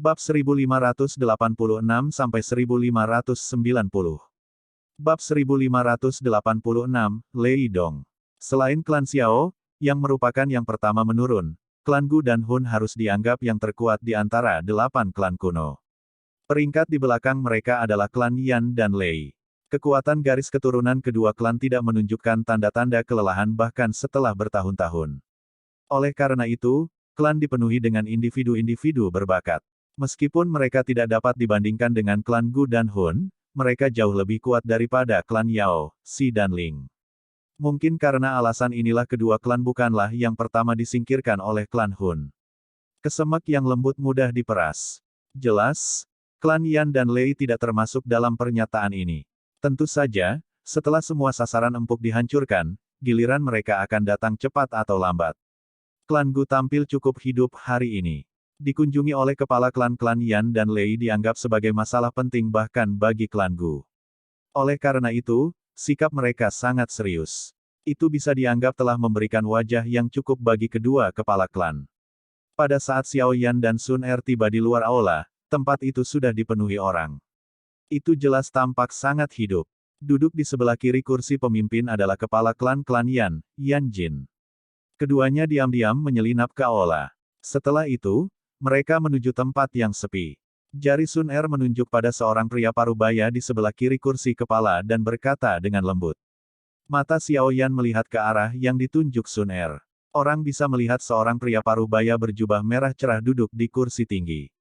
Bab 1586-1590. Bab 1586, Lei Dong. Selain klan Xiao, yang merupakan yang pertama menurun, klan Gu dan Hun harus dianggap yang terkuat di antara 8 klan kuno. Peringkat di belakang mereka adalah klan Yan dan Lei. Kekuatan garis keturunan kedua klan tidak menunjukkan tanda-tanda kelelahan bahkan setelah bertahun-tahun. Oleh karena itu, klan dipenuhi dengan individu-individu berbakat. Meskipun mereka tidak dapat dibandingkan dengan klan Gu dan Hun, mereka jauh lebih kuat daripada klan Yao, Xi dan Ling. Mungkin karena alasan inilah kedua klan bukanlah yang pertama disingkirkan oleh klan Hun. Kesemek yang lembut mudah diperas. Jelas, klan Yan dan Lei tidak termasuk dalam pernyataan ini. Tentu saja, setelah semua sasaran empuk dihancurkan, giliran mereka akan datang cepat atau lambat. Klan Gu tampil cukup hidup hari ini. Dikunjungi oleh kepala klan-klan Yan dan Lei dianggap sebagai masalah penting bahkan bagi klan Gu. Oleh karena itu, sikap mereka sangat serius. Itu bisa dianggap telah memberikan wajah yang cukup bagi kedua kepala klan. Pada saat Xiao Yan dan Sun Er tiba di luar aula, tempat itu sudah dipenuhi orang. Itu jelas tampak sangat hidup. Duduk di sebelah kiri kursi pemimpin adalah kepala klan-klan Yan, Yan Jin. Keduanya diam-diam menyelinap ke aula. Setelah itu, mereka menuju tempat yang sepi. Jari Sun Er menunjuk pada seorang pria parubaya di sebelah kiri kursi kepala dan berkata dengan lembut. Mata Xiao Yan melihat ke arah yang ditunjuk Sun Er. Orang bisa melihat seorang pria parubaya berjubah merah cerah duduk di kursi tinggi.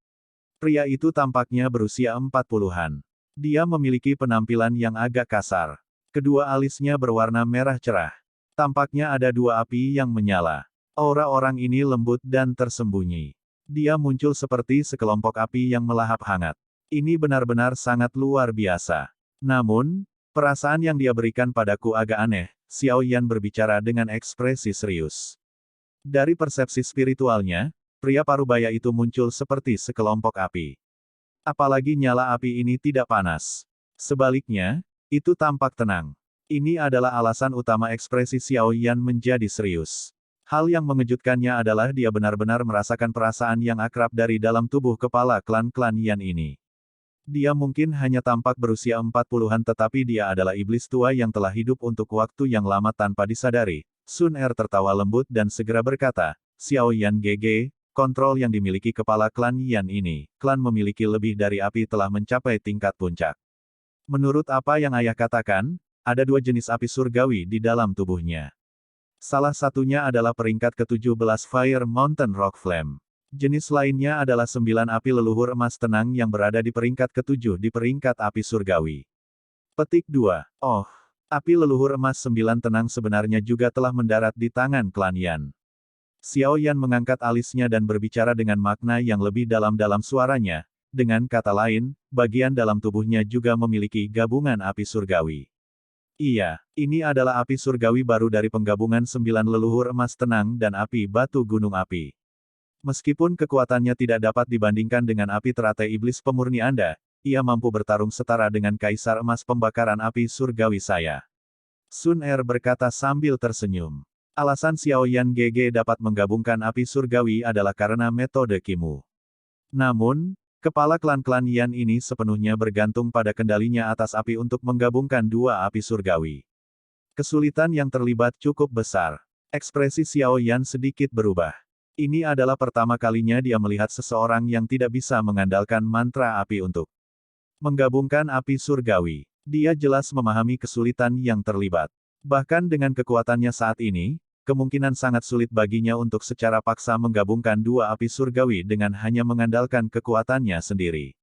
Pria itu tampaknya berusia 40-an. Dia memiliki penampilan yang agak kasar. Kedua alisnya berwarna merah cerah. Tampaknya ada dua api yang menyala. Aura orang ini lembut dan tersembunyi. Dia muncul seperti sekelompok api yang melahap hangat. Ini benar-benar sangat luar biasa. Namun, perasaan yang dia berikan padaku agak aneh. Xiao Yan berbicara dengan ekspresi serius. Dari persepsi spiritualnya, pria parubaya itu muncul seperti sekelompok api. Apalagi nyala api ini tidak panas. Sebaliknya, itu tampak tenang. Ini adalah alasan utama ekspresi Xiao Yan menjadi serius. Hal yang mengejutkannya adalah dia benar-benar merasakan perasaan yang akrab dari dalam tubuh kepala klan-klan Yan ini. Dia mungkin hanya tampak berusia 40-an tetapi dia adalah iblis tua yang telah hidup untuk waktu yang lama tanpa disadari. Sun Er tertawa lembut dan segera berkata, Xiao Yan GG, kontrol yang dimiliki kepala klan Yan ini, klan memiliki lebih dari api telah mencapai tingkat puncak. Menurut apa yang ayah katakan, ada dua jenis api surgawi di dalam tubuhnya. Salah satunya adalah peringkat ke-17 Fire Mountain Rock Flame. Jenis lainnya adalah 9 api leluhur emas tenang yang berada di peringkat ke-7 di peringkat api surgawi. Petik 2. Oh, api leluhur emas 9 tenang sebenarnya juga telah mendarat di tangan klan Yan. Xiao Yan mengangkat alisnya dan berbicara dengan makna yang lebih dalam dalam suaranya. Dengan kata lain, bagian dalam tubuhnya juga memiliki gabungan api surgawi. Iya, ini adalah api surgawi baru dari penggabungan 9 leluhur emas tenang dan api batu gunung api. Meskipun kekuatannya tidak dapat dibandingkan dengan api teratai iblis pemurni Anda, ia mampu bertarung setara dengan kaisar emas pembakaran api surgawi saya. Sun Er berkata sambil tersenyum. Alasan Xiao Yan GG dapat menggabungkan api surgawi adalah karena metode Kimu. Namun, kepala klan-klan Yan ini sepenuhnya bergantung pada kendalinya atas api untuk menggabungkan dua api surgawi. Kesulitan yang terlibat cukup besar. Ekspresi Xiao Yan sedikit berubah. Ini adalah pertama kalinya dia melihat seseorang yang tidak bisa mengandalkan mantra api untuk menggabungkan api surgawi. Dia jelas memahami kesulitan yang terlibat. Bahkan dengan kekuatannya saat ini, kemungkinan sangat sulit baginya untuk secara paksa menggabungkan dua api surgawi dengan hanya mengandalkan kekuatannya sendiri.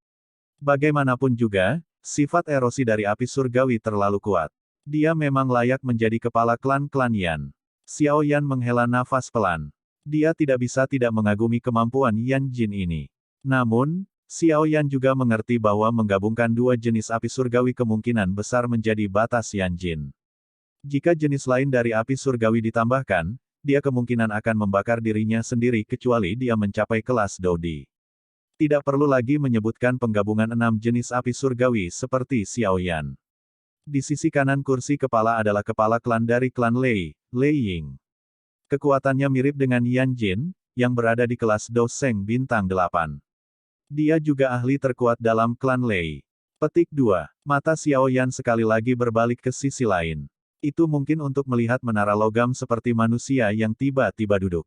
Bagaimanapun juga, sifat erosi dari api surgawi terlalu kuat. Dia memang layak menjadi kepala klan-klan Yan. Xiao Yan menghela nafas pelan. Dia tidak bisa tidak mengagumi kemampuan Yan Jin ini. Namun, Xiao Yan juga mengerti bahwa menggabungkan dua jenis api surgawi kemungkinan besar menjadi batas Yan Jin. Jika jenis lain dari api surgawi ditambahkan, dia kemungkinan akan membakar dirinya sendiri kecuali dia mencapai kelas Dodi. Tidak perlu lagi menyebutkan penggabungan 6 jenis api surgawi seperti Xiao Yan. Di sisi kanan kursi kepala adalah kepala klan dari klan Lei, Lei Ying. Kekuatannya mirip dengan Yan Jin, yang berada di kelas Doseng bintang 8. Dia juga ahli terkuat dalam klan Lei. Petik 2. Mata Xiao Yan sekali lagi berbalik ke sisi lain. Itu mungkin untuk melihat menara logam seperti manusia yang tiba-tiba duduk.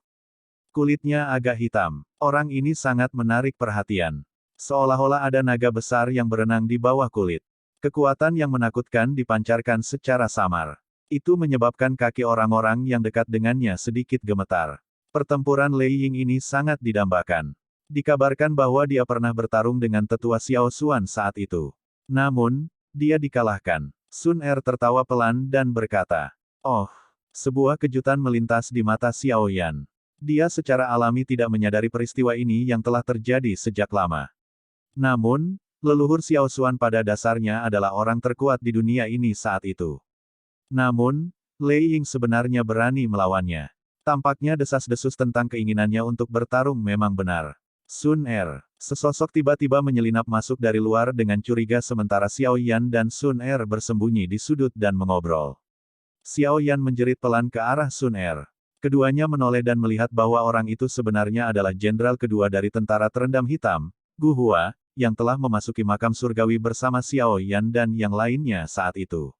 Kulitnya agak hitam. Orang ini sangat menarik perhatian. Seolah-olah ada naga besar yang berenang di bawah kulit. Kekuatan yang menakutkan dipancarkan secara samar. Itu menyebabkan kaki orang-orang yang dekat dengannya sedikit gemetar. Pertempuran Lei Ying ini sangat didambakan. Dikabarkan bahwa dia pernah bertarung dengan tetua Xiao Xuan saat itu. Namun, dia dikalahkan. Sun Er tertawa pelan dan berkata, "Oh." Sebuah kejutan melintas di mata Xiao Yan. Dia secara alami tidak menyadari peristiwa ini yang telah terjadi sejak lama. Namun, leluhur Xiao Xuan pada dasarnya adalah orang terkuat di dunia ini saat itu. Namun, Lei Ying sebenarnya berani melawannya. Tampaknya desas-desus tentang keinginannya untuk bertarung memang benar. Sun Er. Sesosok tiba-tiba menyelinap masuk dari luar dengan curiga sementara Xiao Yan dan Sun Er bersembunyi di sudut dan mengobrol. Xiao Yan menjerit pelan ke arah Sun Er. Keduanya menoleh dan melihat bahwa orang itu sebenarnya adalah jenderal kedua dari tentara terendam hitam, Gu Hua, yang telah memasuki makam surgawi bersama Xiao Yan dan yang lainnya saat itu.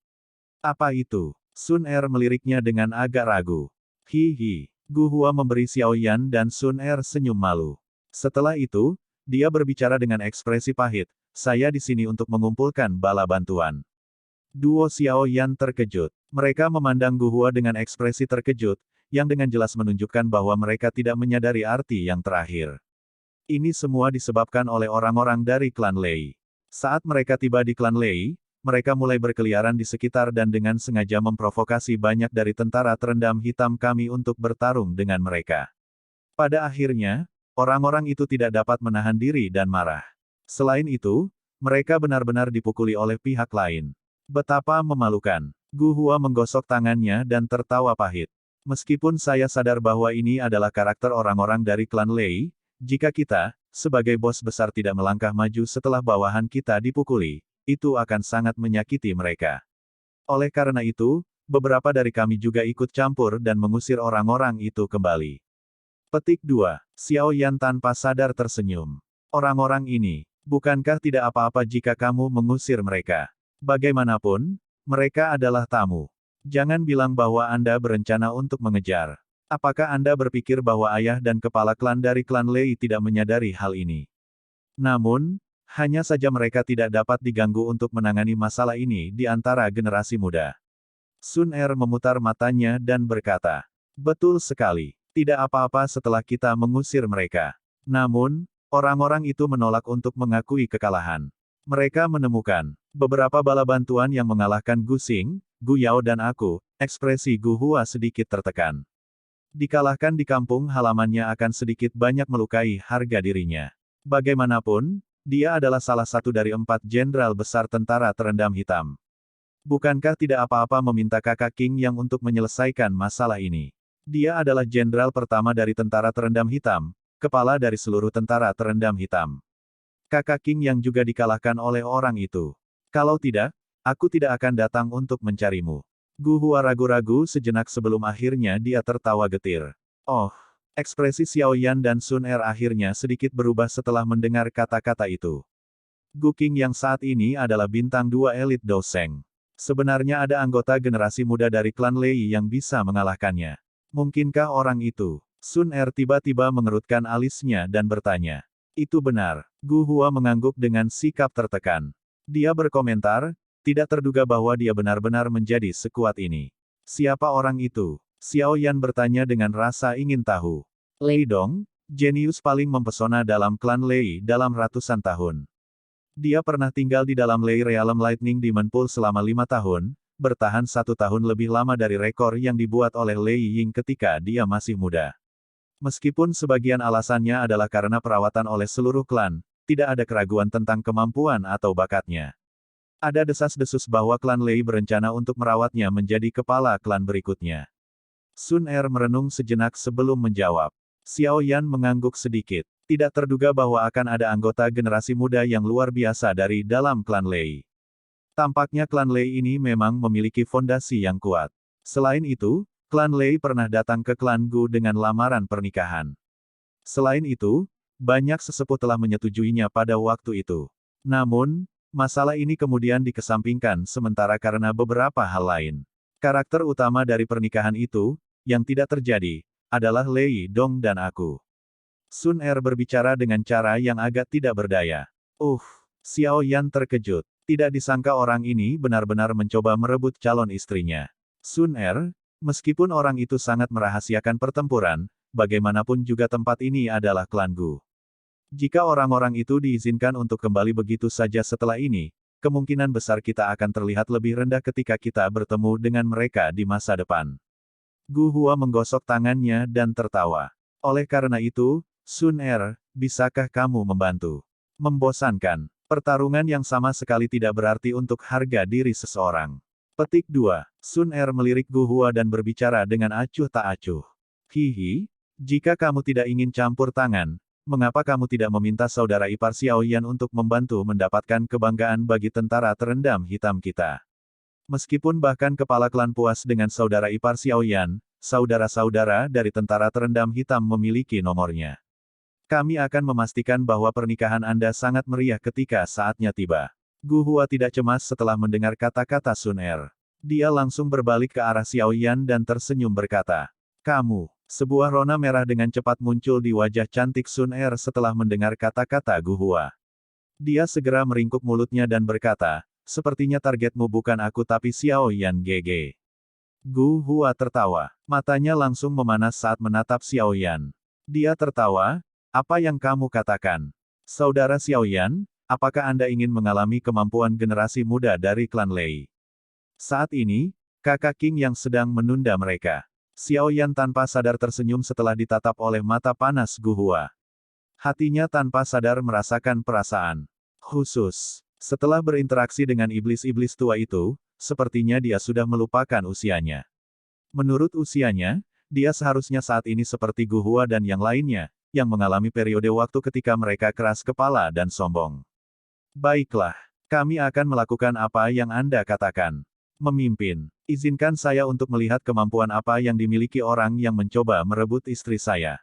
Apa itu? Sun Er meliriknya dengan agak ragu. Hihi. Gu Hua memberi Xiao Yan dan Sun Er senyum malu. Setelah itu, dia berbicara dengan ekspresi pahit, "Saya di sini untuk mengumpulkan bala bantuan." Duo Xiao Yan terkejut. Mereka memandang Gu Hua dengan ekspresi terkejut, yang dengan jelas menunjukkan bahwa mereka tidak menyadari arti yang terakhir. Ini semua disebabkan oleh orang-orang dari klan Lei. Saat mereka tiba di klan Lei, mereka mulai berkeliaran di sekitar dan dengan sengaja memprovokasi banyak dari tentara terendam hitam kami untuk bertarung dengan mereka. Pada akhirnya, orang-orang itu tidak dapat menahan diri dan marah. Selain itu, mereka benar-benar dipukuli oleh pihak lain. Betapa memalukan. Gu Hua menggosok tangannya dan tertawa pahit. Meskipun saya sadar bahwa ini adalah karakter orang-orang dari klan Lei, jika kita, sebagai bos besar tidak melangkah maju setelah bawahan kita dipukuli, itu akan sangat menyakiti mereka. Oleh karena itu, beberapa dari kami juga ikut campur dan mengusir orang-orang itu kembali. Petik 2. Xiao Yan tanpa sadar tersenyum. Orang-orang ini, bukankah tidak apa-apa jika kamu mengusir mereka? Bagaimanapun, mereka adalah tamu. Jangan bilang bahwa Anda berencana untuk mengejar. Apakah Anda berpikir bahwa ayah dan kepala klan dari klan Lei tidak menyadari hal ini? Namun, hanya saja mereka tidak dapat diganggu untuk menangani masalah ini di antara generasi muda. Sun Er memutar matanya dan berkata, "Betul sekali. Tidak apa-apa setelah kita mengusir mereka." Namun, orang-orang itu menolak untuk mengakui kekalahan. Mereka menemukan beberapa bala bantuan yang mengalahkan Gu Xing, Gu Yao dan aku. Ekspresi Gu Hua sedikit tertekan. Dikalahkan di kampung halamannya akan sedikit banyak melukai harga dirinya. Bagaimanapun, dia adalah salah satu dari 4 jenderal besar tentara terendam hitam. Bukankah tidak apa-apa meminta kakak King Yang untuk menyelesaikan masalah ini? Dia adalah jenderal pertama dari tentara terendam hitam, kepala dari seluruh tentara terendam hitam. Kakak King Yang juga dikalahkan oleh orang itu. Kalau tidak, aku tidak akan datang untuk mencarimu. Gu Hua ragu-ragu sejenak sebelum akhirnya dia tertawa getir. Oh. Ekspresi Xiao Yan dan Sun Er akhirnya sedikit berubah setelah mendengar kata-kata itu. Gu King yang saat ini adalah bintang 2 elit Doseng. Sebenarnya ada anggota generasi muda dari klan Lei yang bisa mengalahkannya. Mungkinkah orang itu? Sun Er tiba-tiba mengerutkan alisnya dan bertanya. Itu benar. Gu Hua mengangguk dengan sikap tertekan. Dia berkomentar, tidak terduga bahwa dia benar-benar menjadi sekuat ini. Siapa orang itu? Xiao Yan bertanya dengan rasa ingin tahu. Lei Dong, jenius paling mempesona dalam klan Lei dalam ratusan tahun. Dia pernah tinggal di dalam Lei Realm Lightning Demon Pool selama 5 tahun, bertahan 1 tahun lebih lama dari rekor yang dibuat oleh Lei Ying ketika dia masih muda. Meskipun sebagian alasannya adalah karena perawatan oleh seluruh klan, tidak ada keraguan tentang kemampuan atau bakatnya. Ada desas-desus bahwa klan Lei berencana untuk merawatnya menjadi kepala klan berikutnya. Sun Er merenung sejenak sebelum menjawab. Xiao Yan mengangguk sedikit. Tidak terduga bahwa akan ada anggota generasi muda yang luar biasa dari dalam klan Lei. Tampaknya klan Lei ini memang memiliki fondasi yang kuat. Selain itu, klan Lei pernah datang ke klan Gu dengan lamaran pernikahan. Selain itu, Banyak sesepuh telah menyetujuinya pada waktu itu. Namun, masalah ini kemudian dikesampingkan sementara karena beberapa hal lain. Karakter utama dari pernikahan itu, yang tidak terjadi, adalah Lei Dong dan aku. Sun Er berbicara dengan cara yang agak tidak berdaya. Xiao Yan terkejut. Tidak disangka orang ini benar-benar mencoba merebut calon istrinya. Sun Er, meskipun orang itu sangat merahasiakan pertempuran, bagaimanapun juga tempat ini adalah klan Gu. Jika orang-orang itu diizinkan untuk kembali begitu saja setelah ini, kemungkinan besar kita akan terlihat lebih rendah ketika kita bertemu dengan mereka di masa depan. Gu Hua menggosok tangannya dan tertawa. Oleh karena itu, Sun Er, bisakah kamu membantu? Membosankan. Pertarungan yang sama sekali tidak berarti untuk harga diri seseorang. Petik 2. Sun Er melirik Gu Hua dan berbicara dengan acuh tak acuh. Hihi, jika kamu tidak ingin campur tangan, mengapa kamu tidak meminta saudara ipar Xiao Yan untuk membantu mendapatkan kebanggaan bagi tentara terendam hitam kita? Meskipun bahkan kepala klan puas dengan saudara ipar Xiao Yan, saudara-saudara dari tentara terendam hitam memiliki nomornya. Kami akan memastikan bahwa pernikahan Anda sangat meriah ketika saatnya tiba. Gu Hua tidak cemas setelah mendengar kata-kata Sun Er. Dia langsung berbalik ke arah Xiao Yan dan tersenyum berkata, "Kamu." Sebuah rona merah dengan cepat muncul di wajah cantik Sun Er setelah mendengar kata-kata Gu Hua. Dia segera meringkuk mulutnya dan berkata, "Sepertinya targetmu bukan aku tapi Xiao Yan GG." Gu Hua tertawa. Matanya langsung memanas saat menatap Xiao Yan. Dia tertawa, "Apa yang kamu katakan? Saudara Xiao Yan, apakah Anda ingin mengalami kemampuan generasi muda dari klan Lei?" Saat ini, kakak King yang sedang menunda mereka. Xiao Yan tanpa sadar tersenyum setelah ditatap oleh mata panas Gu Hua. Hatinya tanpa sadar merasakan perasaan khusus. Setelah berinteraksi dengan iblis-iblis tua itu, sepertinya dia sudah melupakan usianya. Menurut usianya, dia seharusnya saat ini seperti Gu Hua dan yang lainnya, yang mengalami periode waktu ketika mereka keras kepala dan sombong. Baiklah, kami akan melakukan apa yang Anda katakan. Memimpin. Izinkan saya untuk melihat kemampuan apa yang dimiliki orang yang mencoba merebut istri saya.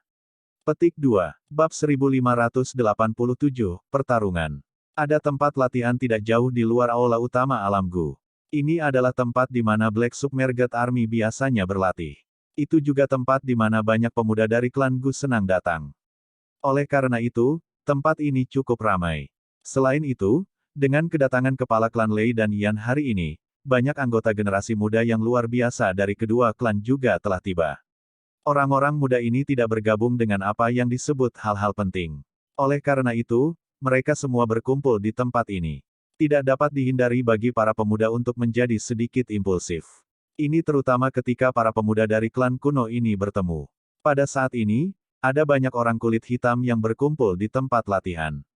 Petik 2. Bab 1587, Pertarungan. Ada tempat latihan tidak jauh di luar aula utama alam Gu. Ini adalah tempat di mana Black Submerged Army biasanya berlatih. Itu juga tempat di mana banyak pemuda dari klan Gu senang datang. Oleh karena itu, tempat ini cukup ramai. Selain itu, dengan kedatangan kepala klan Lei dan Yan hari ini, banyak anggota generasi muda yang luar biasa dari kedua klan juga telah tiba. Orang-orang muda ini tidak bergabung dengan apa yang disebut hal-hal penting. Oleh karena itu, mereka semua berkumpul di tempat ini. Tidak dapat dihindari bagi para pemuda untuk menjadi sedikit impulsif. Ini terutama ketika para pemuda dari klan kuno ini bertemu. Pada saat ini, ada banyak orang kulit hitam yang berkumpul di tempat latihan.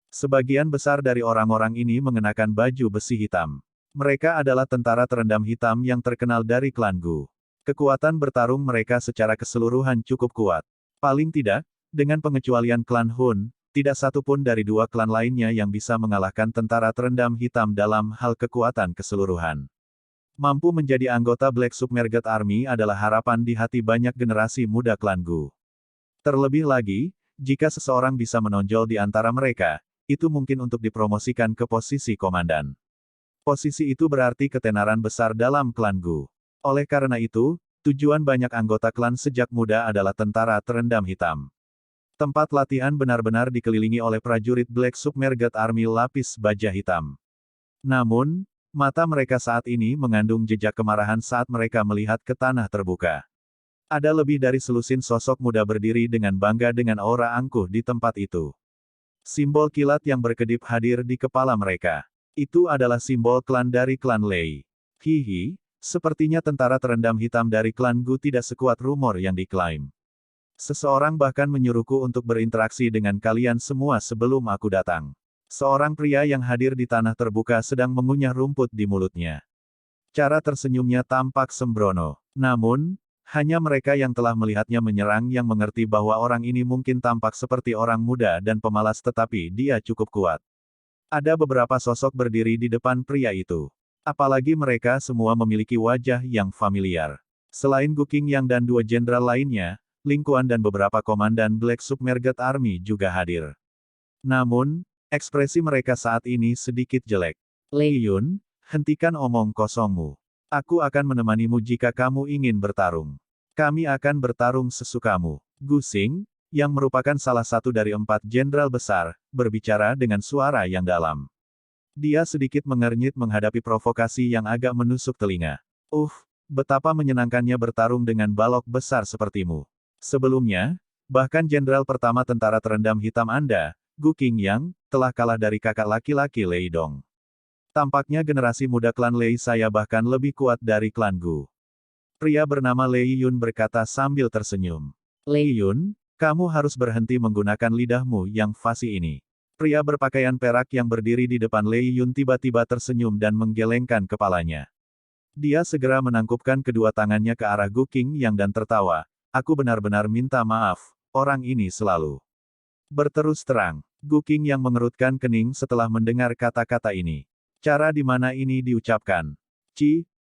Sebagian besar dari orang-orang ini mengenakan baju besi hitam. Mereka adalah tentara terendam hitam yang terkenal dari klan Gu. Kekuatan bertarung mereka secara keseluruhan cukup kuat. Paling tidak, dengan pengecualian klan Hun, tidak satu pun dari dua klan lainnya yang bisa mengalahkan tentara terendam hitam dalam hal kekuatan keseluruhan. Mampu menjadi anggota Black Submerged Army adalah harapan di hati banyak generasi muda klan Gu. Terlebih lagi, jika seseorang bisa menonjol di antara mereka, itu mungkin untuk dipromosikan ke posisi komandan. Posisi itu berarti ketenaran besar dalam klan Gu. Oleh karena itu, tujuan banyak anggota klan sejak muda adalah tentara terendam hitam. Tempat latihan benar-benar dikelilingi oleh prajurit Black Submerged Army lapis baja hitam. Namun, mata mereka saat ini mengandung jejak kemarahan saat mereka melihat ke tanah terbuka. Ada lebih dari selusin sosok muda berdiri dengan bangga dengan aura angkuh di tempat itu. Simbol kilat yang berkedip hadir di kepala mereka. Itu adalah simbol klan dari klan Lei. Hihi, sepertinya tentara terendam hitam dari klan Gu tidak sekuat rumor yang diklaim. Seseorang bahkan menyuruhku untuk berinteraksi dengan kalian semua sebelum aku datang. Seorang pria yang hadir di tanah terbuka sedang mengunyah rumput di mulutnya. Cara tersenyumnya tampak sembrono. Namun, hanya mereka yang telah melihatnya menyerang yang mengerti bahwa orang ini mungkin tampak seperti orang muda dan pemalas tetapi dia cukup kuat. Ada beberapa sosok berdiri di depan pria itu. Apalagi mereka semua memiliki wajah yang familiar. Selain Gu Qingyang dan dua jenderal lainnya, Ling Kuan dan beberapa komandan Black Submerged Army juga hadir. Namun, ekspresi mereka saat ini sedikit jelek. Lei Yun, hentikan omong kosongmu. Aku akan menemanimu jika kamu ingin bertarung. Kami akan bertarung sesukamu. Gu Xing, yang merupakan salah satu dari 4 jenderal besar, berbicara dengan suara yang dalam. Dia sedikit mengernyit menghadapi provokasi yang agak menusuk telinga. Betapa menyenangkannya bertarung dengan balok besar sepertimu. Sebelumnya, bahkan jenderal pertama tentara terendam hitam Anda, Gu Qingyang, telah kalah dari kakak laki-laki Lei Dong. Tampaknya generasi muda klan Lei saya bahkan lebih kuat dari klan Gu. Pria bernama Lei Yun berkata sambil tersenyum. Lei Yun, kamu harus berhenti menggunakan lidahmu yang fasih ini. Pria berpakaian perak yang berdiri di depan Lei Yun tiba-tiba tersenyum dan menggelengkan kepalanya. Dia segera menangkupkan kedua tangannya ke arah Gu Qingyang dan tertawa. Aku benar-benar minta maaf, orang ini selalu berterus terang. Gu Qingyang mengerutkan kening setelah mendengar kata-kata ini. Cara di mana ini diucapkan?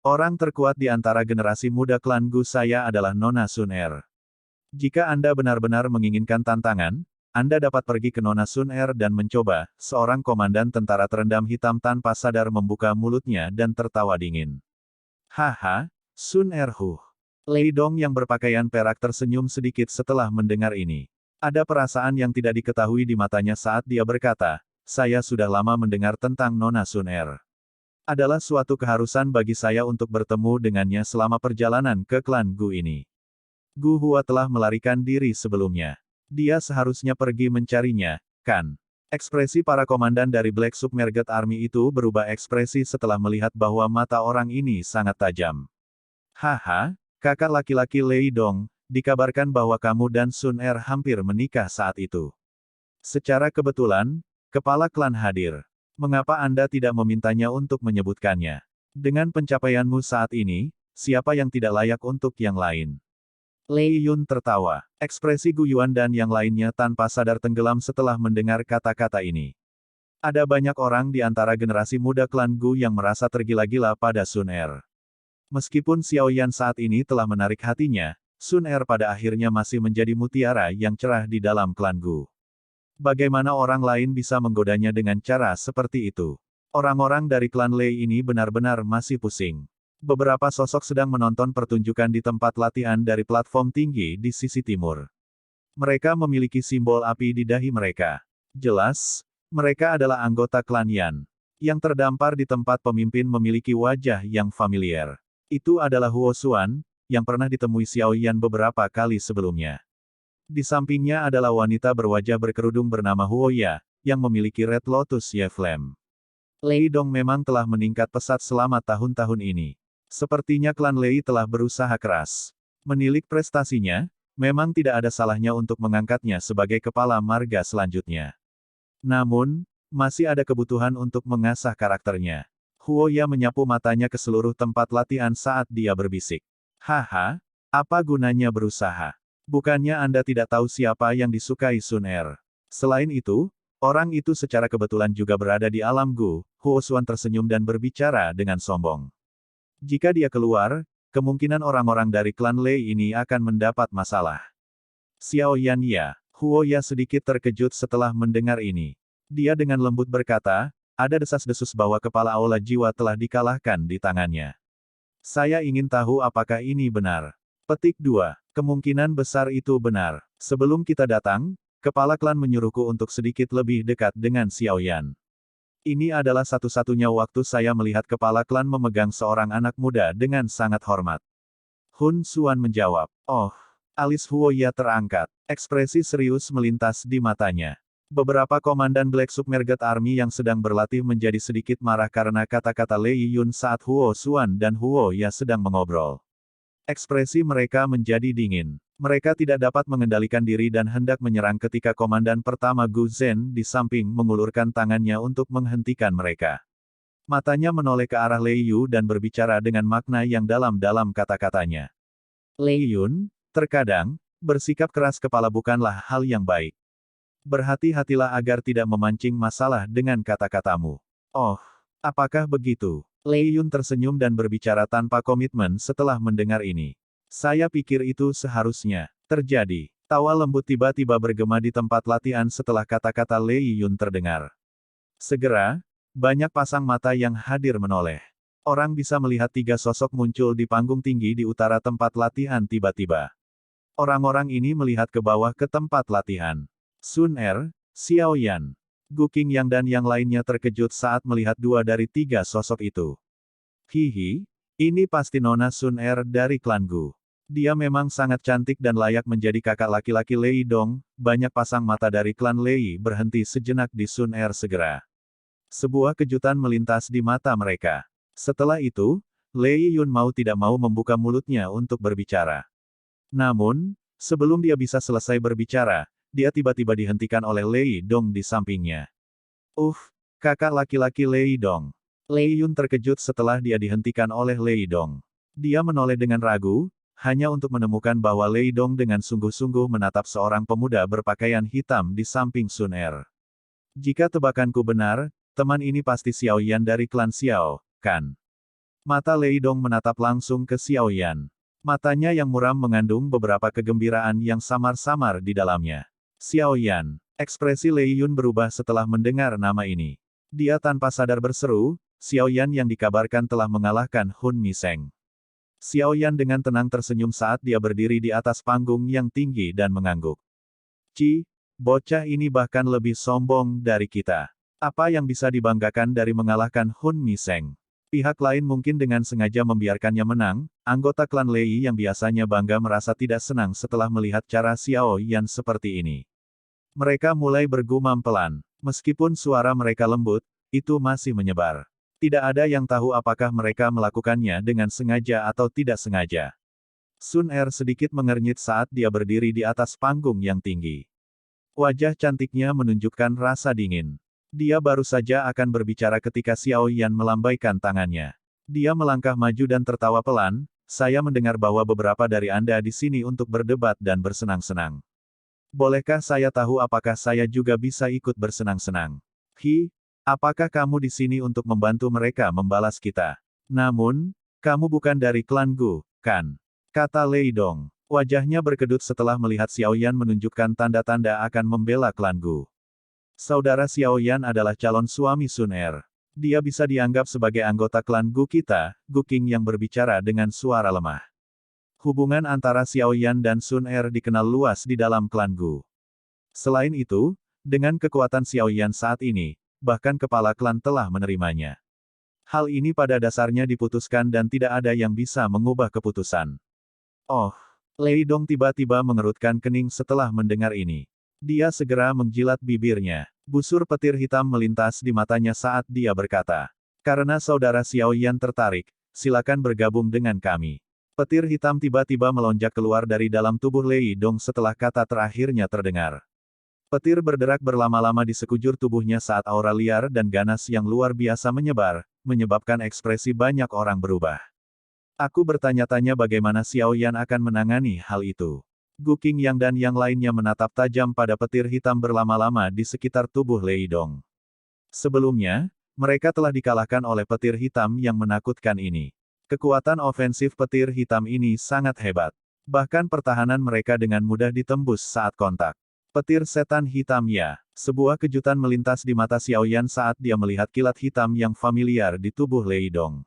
Orang terkuat di antara generasi muda klan Gu saya adalah Nona Sun Er. Jika Anda benar-benar menginginkan tantangan, Anda dapat pergi ke Nona Sun Er dan mencoba. Seorang komandan tentara terendam hitam tanpa sadar membuka mulutnya dan tertawa dingin. Haha, Sun Er Hu. Lei Dong yang berpakaian perak tersenyum sedikit setelah mendengar ini. Ada perasaan yang tidak diketahui di matanya saat dia berkata, saya sudah lama mendengar tentang Nona Sun Er. Adalah suatu keharusan bagi saya untuk bertemu dengannya selama perjalanan ke klan Gu ini. Gu Hua telah melarikan diri sebelumnya. Dia seharusnya pergi mencarinya, kan? Ekspresi para komandan dari Black Submerged Army itu berubah ekspresi setelah melihat bahwa mata orang ini sangat tajam. Haha, kakak laki-laki Lei Dong, dikabarkan bahwa kamu dan Sun Er hampir menikah saat itu. Secara kebetulan, kepala klan hadir. Mengapa Anda tidak memintanya untuk menyebutkannya? Dengan pencapaianmu saat ini, siapa yang tidak layak untuk yang lain? Lei Yun tertawa. Ekspresi Gu Yuan dan yang lainnya tanpa sadar tenggelam setelah mendengar kata-kata ini. Ada banyak orang di antara generasi muda klan Gu yang merasa tergila-gila pada Sun Er. Meskipun Xiao Yan saat ini telah menarik hatinya, Sun Er pada akhirnya masih menjadi mutiara yang cerah di dalam klan Gu. Bagaimana orang lain bisa menggodanya dengan cara seperti itu? Orang-orang dari klan Lei ini benar-benar masih pusing. Beberapa sosok sedang menonton pertunjukan di tempat latihan dari platform tinggi di sisi timur. Mereka memiliki simbol api di dahi mereka. Jelas, mereka adalah anggota klan Yan. Yang terdampar di tempat pemimpin memiliki wajah yang familiar. Itu adalah Huo Xuan, yang pernah ditemui Xiao Yan beberapa kali sebelumnya. Di sampingnya adalah wanita berwajah berkerudung bernama Huo Ya, yang memiliki Red Lotus Ye Flame. Lei Dong memang telah meningkat pesat selama tahun-tahun ini. Sepertinya klan Lei telah berusaha keras. Menilik prestasinya, memang tidak ada salahnya untuk mengangkatnya sebagai kepala marga selanjutnya. Namun, masih ada kebutuhan untuk mengasah karakternya. Huo Ya menyapu matanya ke seluruh tempat latihan saat dia berbisik. Haha, apa gunanya berusaha? Bukannya Anda tidak tahu siapa yang disukai Sun Er? Selain itu, orang itu secara kebetulan juga berada di alam Gu. Huo Xuan tersenyum dan berbicara dengan sombong. Jika dia keluar, kemungkinan orang-orang dari klan Lei ini akan mendapat masalah. Xiao Yan ya, Huo Ya sedikit terkejut setelah mendengar ini. Dia dengan lembut berkata, ada desas-desus bahwa kepala aula jiwa telah dikalahkan di tangannya. Saya ingin tahu apakah ini benar. Petik 2. Kemungkinan besar itu benar. Sebelum kita datang, kepala klan menyuruhku untuk sedikit lebih dekat dengan Xiao Yan. Ini adalah satu-satunya waktu saya melihat kepala klan memegang seorang anak muda dengan sangat hormat. Hun Xuan menjawab. Oh, alis Huo Ya terangkat. Ekspresi serius melintas di matanya. Beberapa komandan Black Submerged Army yang sedang berlatih menjadi sedikit marah karena kata-kata Lei Yun saat Huo Xuan dan Huo Ya sedang mengobrol. Ekspresi mereka menjadi dingin. Mereka tidak dapat mengendalikan diri dan hendak menyerang ketika komandan pertama Gu Zhen di samping mengulurkan tangannya untuk menghentikan mereka. Matanya menoleh ke arah Lei Yu dan berbicara dengan makna yang dalam-dalam kata-katanya. Lei Yun, terkadang, bersikap keras kepala bukanlah hal yang baik. Berhati-hatilah agar tidak memancing masalah dengan kata-katamu. Oh, apakah begitu? Lei Yun tersenyum dan berbicara tanpa komitmen setelah mendengar ini. Saya pikir itu seharusnya. Terjadi. Tawa lembut tiba-tiba bergema di tempat latihan setelah kata-kata Lei Yun terdengar. Segera, banyak pasang mata yang hadir menoleh. Orang bisa melihat tiga sosok muncul di panggung tinggi di utara tempat latihan tiba-tiba. Orang-orang ini melihat ke bawah ke tempat latihan. Sun Er, Xiao Yan, Gu Qingyang dan yang lainnya terkejut saat melihat dua dari tiga sosok itu. Hihi, ini pasti Nona Sun Er dari klan Gu. Dia memang sangat cantik dan layak menjadi kakak laki-laki Lei Dong. Banyak pasang mata dari klan Lei berhenti sejenak di Sun Er segera. Sebuah kejutan melintas di mata mereka. Setelah itu, Lei Yun mau tidak mau membuka mulutnya untuk berbicara. Namun, sebelum dia bisa selesai berbicara, dia tiba-tiba dihentikan oleh Lei Dong di sampingnya. Kakak laki-laki Lei Dong. Lei Yun terkejut setelah dia dihentikan oleh Lei Dong. Dia menoleh dengan ragu, hanya untuk menemukan bahwa Lei Dong dengan sungguh-sungguh menatap seorang pemuda berpakaian hitam di samping Sun Er. Jika tebakanku benar, teman ini pasti Xiao Yan dari klan Xiao, kan? Mata Lei Dong menatap langsung ke Xiao Yan. Matanya yang muram mengandung beberapa kegembiraan yang samar-samar di dalamnya. Xiao Yan. Ekspresi Lei Yun berubah setelah mendengar nama ini. Dia tanpa sadar berseru, Xiao Yan yang dikabarkan telah mengalahkan Hun Miseng. Xiao Yan dengan tenang tersenyum saat dia berdiri di atas panggung yang tinggi dan mengangguk. Bocah ini bahkan lebih sombong dari kita. Apa yang bisa dibanggakan dari mengalahkan Hun Miseng? Pihak lain mungkin dengan sengaja membiarkannya menang, anggota klan Lei yang biasanya bangga merasa tidak senang setelah melihat cara Xiao Yan seperti ini. Mereka mulai bergumam pelan. Meskipun suara mereka lembut, itu masih menyebar. Tidak ada yang tahu apakah mereka melakukannya dengan sengaja atau tidak sengaja. Sun Er sedikit mengernyit saat dia berdiri di atas panggung yang tinggi. Wajah cantiknya menunjukkan rasa dingin. Dia baru saja akan berbicara ketika Xiao Yan melambaikan tangannya. Dia melangkah maju dan tertawa pelan, saya mendengar bahwa beberapa dari Anda di sini untuk berdebat dan bersenang-senang. Bolehkah saya tahu apakah saya juga bisa ikut bersenang-senang? Apakah kamu di sini untuk membantu mereka membalas kita? Namun, kamu bukan dari klan Gu, kan? Kata Lei Dong. Wajahnya berkedut setelah melihat Xiao Yan menunjukkan tanda-tanda akan membela klan Gu. Saudara Xiao Yan adalah calon suami Sun Er. Dia bisa dianggap sebagai anggota klan Gu kita, Gu Qing yang berbicara dengan suara lemah. Hubungan antara Xiao Yan dan Sun Er dikenal luas di dalam klan Gu. Selain itu, dengan kekuatan Xiao Yan saat ini, bahkan kepala klan telah menerimanya. Hal ini pada dasarnya diputuskan dan tidak ada yang bisa mengubah keputusan. Lei Dong tiba-tiba mengerutkan kening setelah mendengar ini. Dia segera menjilat bibirnya. Busur petir hitam melintas di matanya saat dia berkata, "Karena saudara Xiao Yan tertarik, silakan bergabung dengan kami." Petir hitam tiba-tiba melonjak keluar dari dalam tubuh Lei Dong setelah kata terakhirnya terdengar. Petir berderak berlama-lama di sekujur tubuhnya saat aura liar dan ganas yang luar biasa menyebar, menyebabkan ekspresi banyak orang berubah. Aku bertanya-tanya bagaimana Xiao Yan akan menangani hal itu. Gu Qingyang dan yang lainnya menatap tajam pada petir hitam berlama-lama di sekitar tubuh Lei Dong. Sebelumnya, mereka telah dikalahkan oleh petir hitam yang menakutkan ini. Kekuatan ofensif petir hitam ini sangat hebat. Bahkan pertahanan mereka dengan mudah ditembus saat kontak. Petir setan hitam ya. Sebuah kejutan melintas di mata Xiao Yan saat dia melihat kilat hitam yang familiar di tubuh Lei Dong.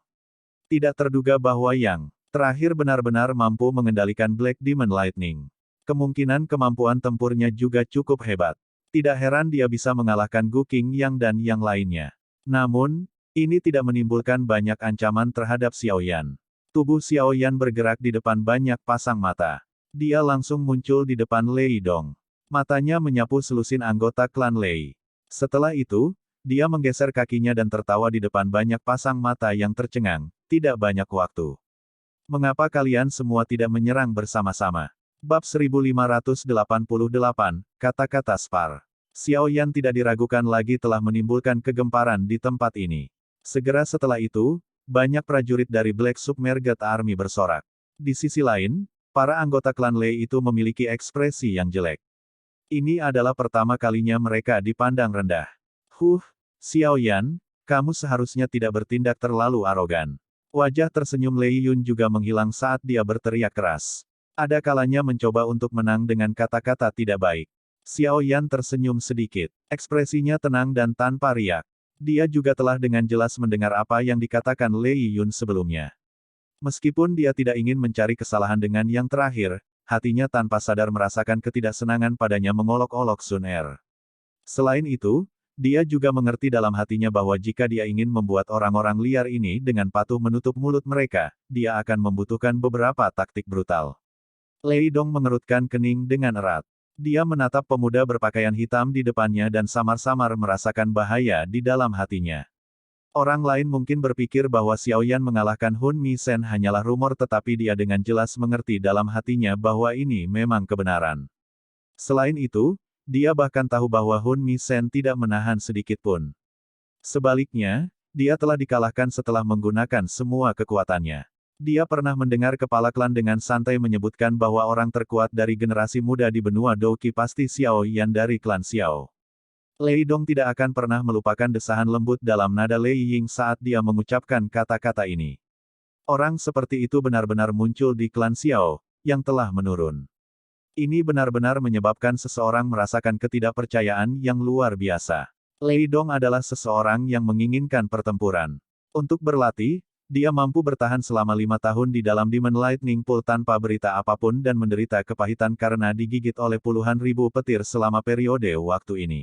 Tidak terduga bahwa yang terakhir benar-benar mampu mengendalikan Black Demon Lightning. Kemungkinan kemampuan tempurnya juga cukup hebat. Tidak heran dia bisa mengalahkan Gu Qingyang dan yang lainnya. Namun, ini tidak menimbulkan banyak ancaman terhadap Xiao Yan. Tubuh Xiao Yan bergerak di depan banyak pasang mata. Dia langsung muncul di depan Lei Dong. Matanya menyapu selusin anggota klan Lei. Setelah itu, dia menggeser kakinya dan tertawa di depan banyak pasang mata yang tercengang. Tidak banyak waktu. Mengapa kalian semua tidak menyerang bersama-sama? Bab 1588, kata-kata Spar. Xiao Yan tidak diragukan lagi telah menimbulkan kegemparan di tempat ini. Segera setelah itu, banyak prajurit dari Black Submerged Army bersorak. Di sisi lain, para anggota klan Lei itu memiliki ekspresi yang jelek. Ini adalah pertama kalinya mereka dipandang rendah. Xiao Yan, kamu seharusnya tidak bertindak terlalu arogan. Wajah tersenyum Lei Yun juga menghilang saat dia berteriak keras. Ada kalanya mencoba untuk menang dengan kata-kata tidak baik. Xiao Yan tersenyum sedikit. Ekspresinya tenang dan tanpa riak. Dia juga telah dengan jelas mendengar apa yang dikatakan Lei Yun sebelumnya. Meskipun dia tidak ingin mencari kesalahan dengan yang terakhir, hatinya tanpa sadar merasakan ketidaksenangan padanya mengolok-olok Sun Er. Selain itu, dia juga mengerti dalam hatinya bahwa jika dia ingin membuat orang-orang liar ini dengan patuh menutup mulut mereka, dia akan membutuhkan beberapa taktik brutal. Lei Dong mengerutkan kening dengan erat. Dia menatap pemuda berpakaian hitam di depannya dan samar-samar merasakan bahaya di dalam hatinya. Orang lain mungkin berpikir bahwa Xiao Yan mengalahkan Hun Mi Sen hanyalah rumor, tetapi dia dengan jelas mengerti dalam hatinya bahwa ini memang kebenaran. Selain itu, dia bahkan tahu bahwa Hun Mi Sen tidak menahan sedikit pun. Sebaliknya, dia telah dikalahkan setelah menggunakan semua kekuatannya. Dia pernah mendengar kepala klan dengan santai menyebutkan bahwa orang terkuat dari generasi muda di benua Douqi pasti Xiao Yan dari klan Xiao. Lei Dong tidak akan pernah melupakan desahan lembut dalam nada Lei Ying saat dia mengucapkan kata-kata ini. Orang seperti itu benar-benar muncul di klan Xiao, yang telah menurun. Ini benar-benar menyebabkan seseorang merasakan ketidakpercayaan yang luar biasa. Lei Dong adalah seseorang yang menginginkan pertempuran. Untuk berlatih, dia mampu bertahan selama 5 tahun di dalam Demon Lightning Pool tanpa berita apapun dan menderita kepahitan karena digigit oleh puluhan ribu petir selama periode waktu ini.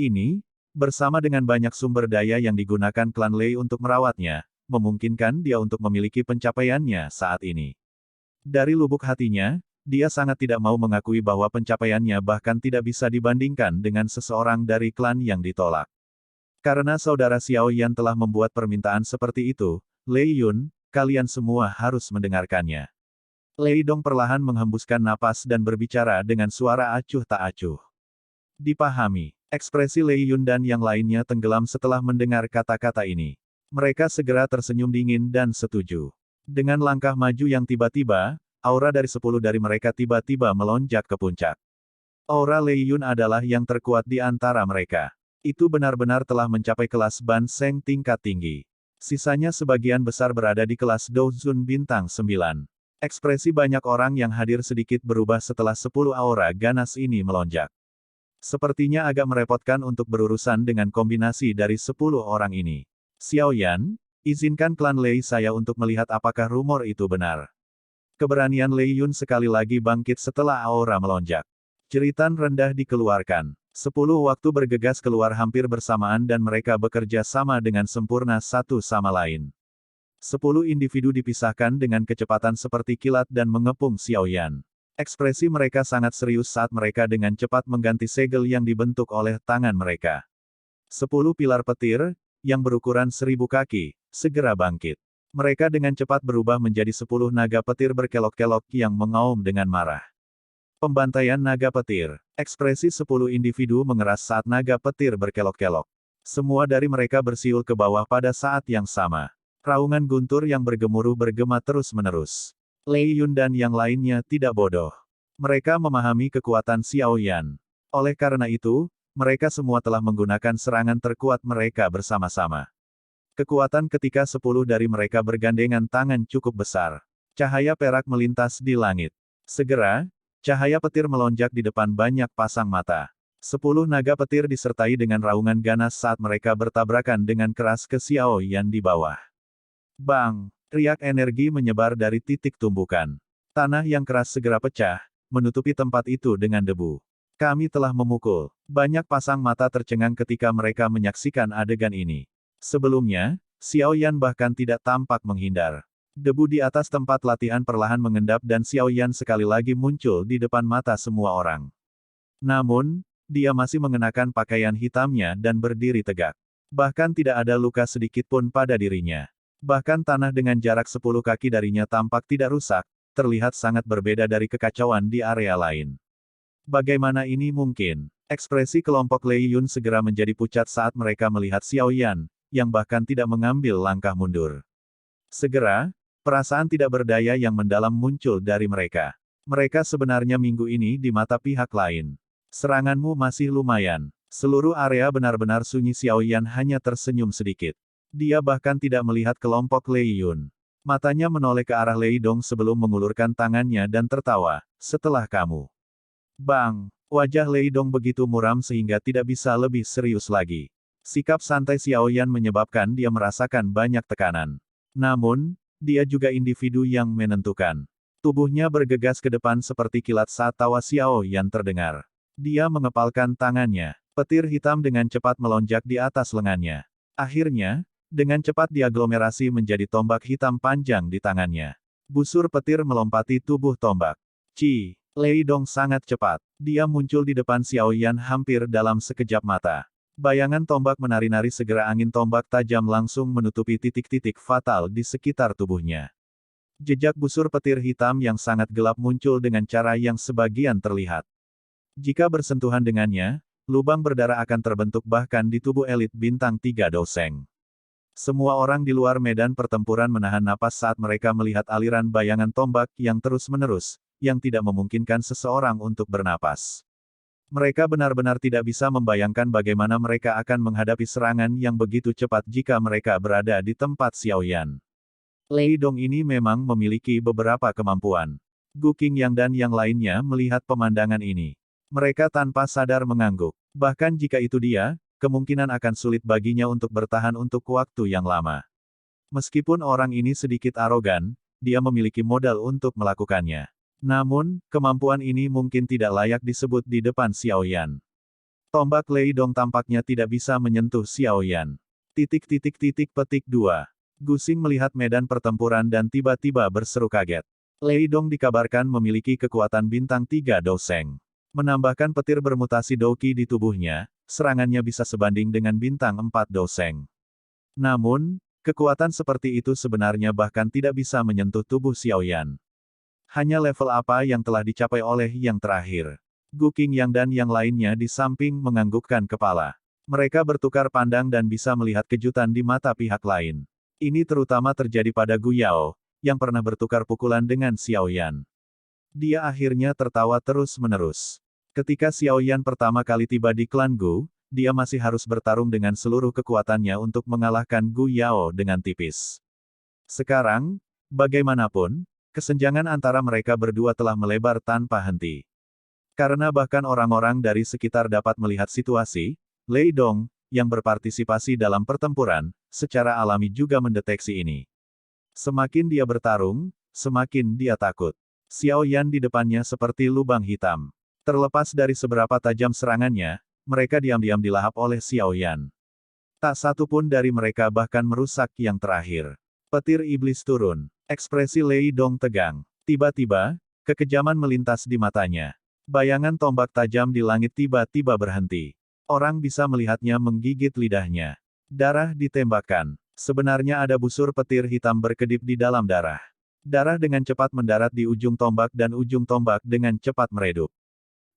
Ini, bersama dengan banyak sumber daya yang digunakan klan Lei untuk merawatnya, memungkinkan dia untuk memiliki pencapaiannya saat ini. Dari lubuk hatinya, dia sangat tidak mau mengakui bahwa pencapaiannya bahkan tidak bisa dibandingkan dengan seseorang dari klan yang ditolak. Karena saudara Xiao Yan telah membuat permintaan seperti itu, Lei Yun, kalian semua harus mendengarkannya. Lei Dong perlahan menghembuskan napas dan berbicara dengan suara acuh tak acuh. Dipahami. Ekspresi Lei Yun dan yang lainnya tenggelam setelah mendengar kata-kata ini. Mereka segera tersenyum dingin dan setuju. Dengan langkah maju yang tiba-tiba, aura dari 10 dari mereka tiba-tiba melonjak ke puncak. Aura Lei Yun adalah yang terkuat di antara mereka. Itu benar-benar telah mencapai kelas Ban Seng tingkat tinggi. Sisanya sebagian besar berada di kelas Dou Zun bintang 9. Ekspresi banyak orang yang hadir sedikit berubah setelah 10 aura ganas ini melonjak. Sepertinya agak merepotkan untuk berurusan dengan kombinasi dari 10 orang ini. Xiao Yan, izinkan klan Lei saya untuk melihat apakah rumor itu benar. Keberanian Lei Yun sekali lagi bangkit setelah aura melonjak. Jeritan rendah dikeluarkan. 10 waktu bergegas keluar hampir bersamaan dan mereka bekerja sama dengan sempurna satu sama lain. 10 individu dipisahkan dengan kecepatan seperti kilat dan mengepung Xiao Yan. Ekspresi mereka sangat serius saat mereka dengan cepat mengganti segel yang dibentuk oleh tangan mereka. 10 pilar petir, yang berukuran 1000 kaki, segera bangkit. Mereka dengan cepat berubah menjadi 10 naga petir berkelok-kelok yang mengaum dengan marah. Pembantaian naga petir. Ekspresi 10 individu mengeras saat naga petir berkelok-kelok. Semua dari mereka bersiul ke bawah pada saat yang sama. Raungan guntur yang bergemuruh bergema terus-menerus. Lei Yun dan yang lainnya tidak bodoh. Mereka memahami kekuatan Xiao Yan. Oleh karena itu, mereka semua telah menggunakan serangan terkuat mereka bersama-sama. Kekuatan ketika 10 dari mereka bergandengan tangan cukup besar. Cahaya perak melintas di langit. Segera, cahaya petir melonjak di depan banyak pasang mata. 10 naga petir disertai dengan raungan ganas saat mereka bertabrakan dengan keras ke Xiao Yan di bawah. Bang! Riak energi menyebar dari titik tumbukan. Tanah yang keras segera pecah, menutupi tempat itu dengan debu. Kami telah memukul. Banyak pasang mata tercengang ketika mereka menyaksikan adegan ini. Sebelumnya, Xiao Yan bahkan tidak tampak menghindar. Debu di atas tempat latihan perlahan mengendap dan Xiao Yan sekali lagi muncul di depan mata semua orang. Namun, dia masih mengenakan pakaian hitamnya dan berdiri tegak. Bahkan tidak ada luka sedikit pun pada dirinya. Bahkan tanah dengan jarak 10 kaki darinya tampak tidak rusak, terlihat sangat berbeda dari kekacauan di area lain. Bagaimana ini mungkin? Ekspresi kelompok Lei Yun segera menjadi pucat saat mereka melihat Xiao Yan, yang bahkan tidak mengambil langkah mundur. Segera, perasaan tidak berdaya yang mendalam muncul dari mereka. Mereka sebenarnya minggu ini di mata pihak lain. Seranganmu masih lumayan. Seluruh area benar-benar sunyi. Xiao Yan hanya tersenyum sedikit. Dia bahkan tidak melihat kelompok Lei Yun. Matanya menoleh ke arah Lei Dong sebelum mengulurkan tangannya dan tertawa. Setelah kamu. Bang! Wajah Lei Dong begitu muram sehingga tidak bisa lebih serius lagi. Sikap santai Xiao Yan menyebabkan dia merasakan banyak tekanan. Namun, dia juga individu yang menentukan. Tubuhnya bergegas ke depan seperti kilat saat tawa Xiao Yan terdengar. Dia mengepalkan tangannya. Petir hitam dengan cepat melonjak di atas lengannya. Akhirnya, dengan cepat diaglomerasi menjadi tombak hitam panjang di tangannya. Busur petir melompati tubuh tombak. Ci, Lei Dong sangat cepat. Dia muncul di depan Xiao Yan hampir dalam sekejap mata. Bayangan tombak menari-nari segera angin tombak tajam langsung menutupi titik-titik fatal di sekitar tubuhnya. Jejak busur petir hitam yang sangat gelap muncul dengan cara yang sebagian terlihat. Jika bersentuhan dengannya, lubang berdarah akan terbentuk bahkan di tubuh elit bintang 3 Doseng. Semua orang di luar medan pertempuran menahan napas saat mereka melihat aliran bayangan tombak yang terus-menerus, yang tidak memungkinkan seseorang untuk bernapas. Mereka benar-benar tidak bisa membayangkan bagaimana mereka akan menghadapi serangan yang begitu cepat jika mereka berada di tempat Xiao Yan. Lei Dong ini memang memiliki beberapa kemampuan. Gu Qingyang dan yang lainnya melihat pemandangan ini. Mereka tanpa sadar mengangguk. Bahkan jika itu dia, kemungkinan akan sulit baginya untuk bertahan untuk waktu yang lama. Meskipun orang ini sedikit arogan, dia memiliki modal untuk melakukannya. Namun, kemampuan ini mungkin tidak layak disebut di depan Xiao Yan. Tombak Lei Dong tampaknya tidak bisa menyentuh Xiao Yan. Petik 2. Gusing melihat medan pertempuran dan tiba-tiba berseru kaget. Lei Dong dikabarkan memiliki kekuatan bintang 3 Doseng. Menambahkan petir bermutasi Douqi di tubuhnya, serangannya bisa sebanding dengan bintang 4 Doseng. Namun, kekuatan seperti itu sebenarnya bahkan tidak bisa menyentuh tubuh Xiao Yan. Hanya level apa yang telah dicapai oleh yang terakhir. Gu Qingyang dan yang lainnya di samping menganggukkan kepala. Mereka bertukar pandang dan bisa melihat kejutan di mata pihak lain. Ini terutama terjadi pada Gu Yao, yang pernah bertukar pukulan dengan Xiao Yan. Dia akhirnya tertawa terus-menerus. Ketika Xiao Yan pertama kali tiba di klan Gu, dia masih harus bertarung dengan seluruh kekuatannya untuk mengalahkan Gu Yao dengan tipis. Sekarang, bagaimanapun, kesenjangan antara mereka berdua telah melebar tanpa henti. Karena bahkan orang-orang dari sekitar dapat melihat situasi, Lei Dong, yang berpartisipasi dalam pertempuran, secara alami juga mendeteksi ini. Semakin dia bertarung, semakin dia takut. Xiao Yan di depannya seperti lubang hitam. Terlepas dari seberapa tajam serangannya, mereka diam-diam dilahap oleh Xiao Yan. Tak satu pun dari mereka bahkan merusak yang terakhir. Petir iblis turun. Ekspresi Lei Dong tegang. Tiba-tiba, kekejaman melintas di matanya. Bayangan tombak tajam di langit tiba-tiba berhenti. Orang bisa melihatnya menggigit lidahnya. Darah ditembakkan. Sebenarnya ada busur petir hitam berkedip di dalam darah. Darah dengan cepat mendarat di ujung tombak dan ujung tombak dengan cepat meredup.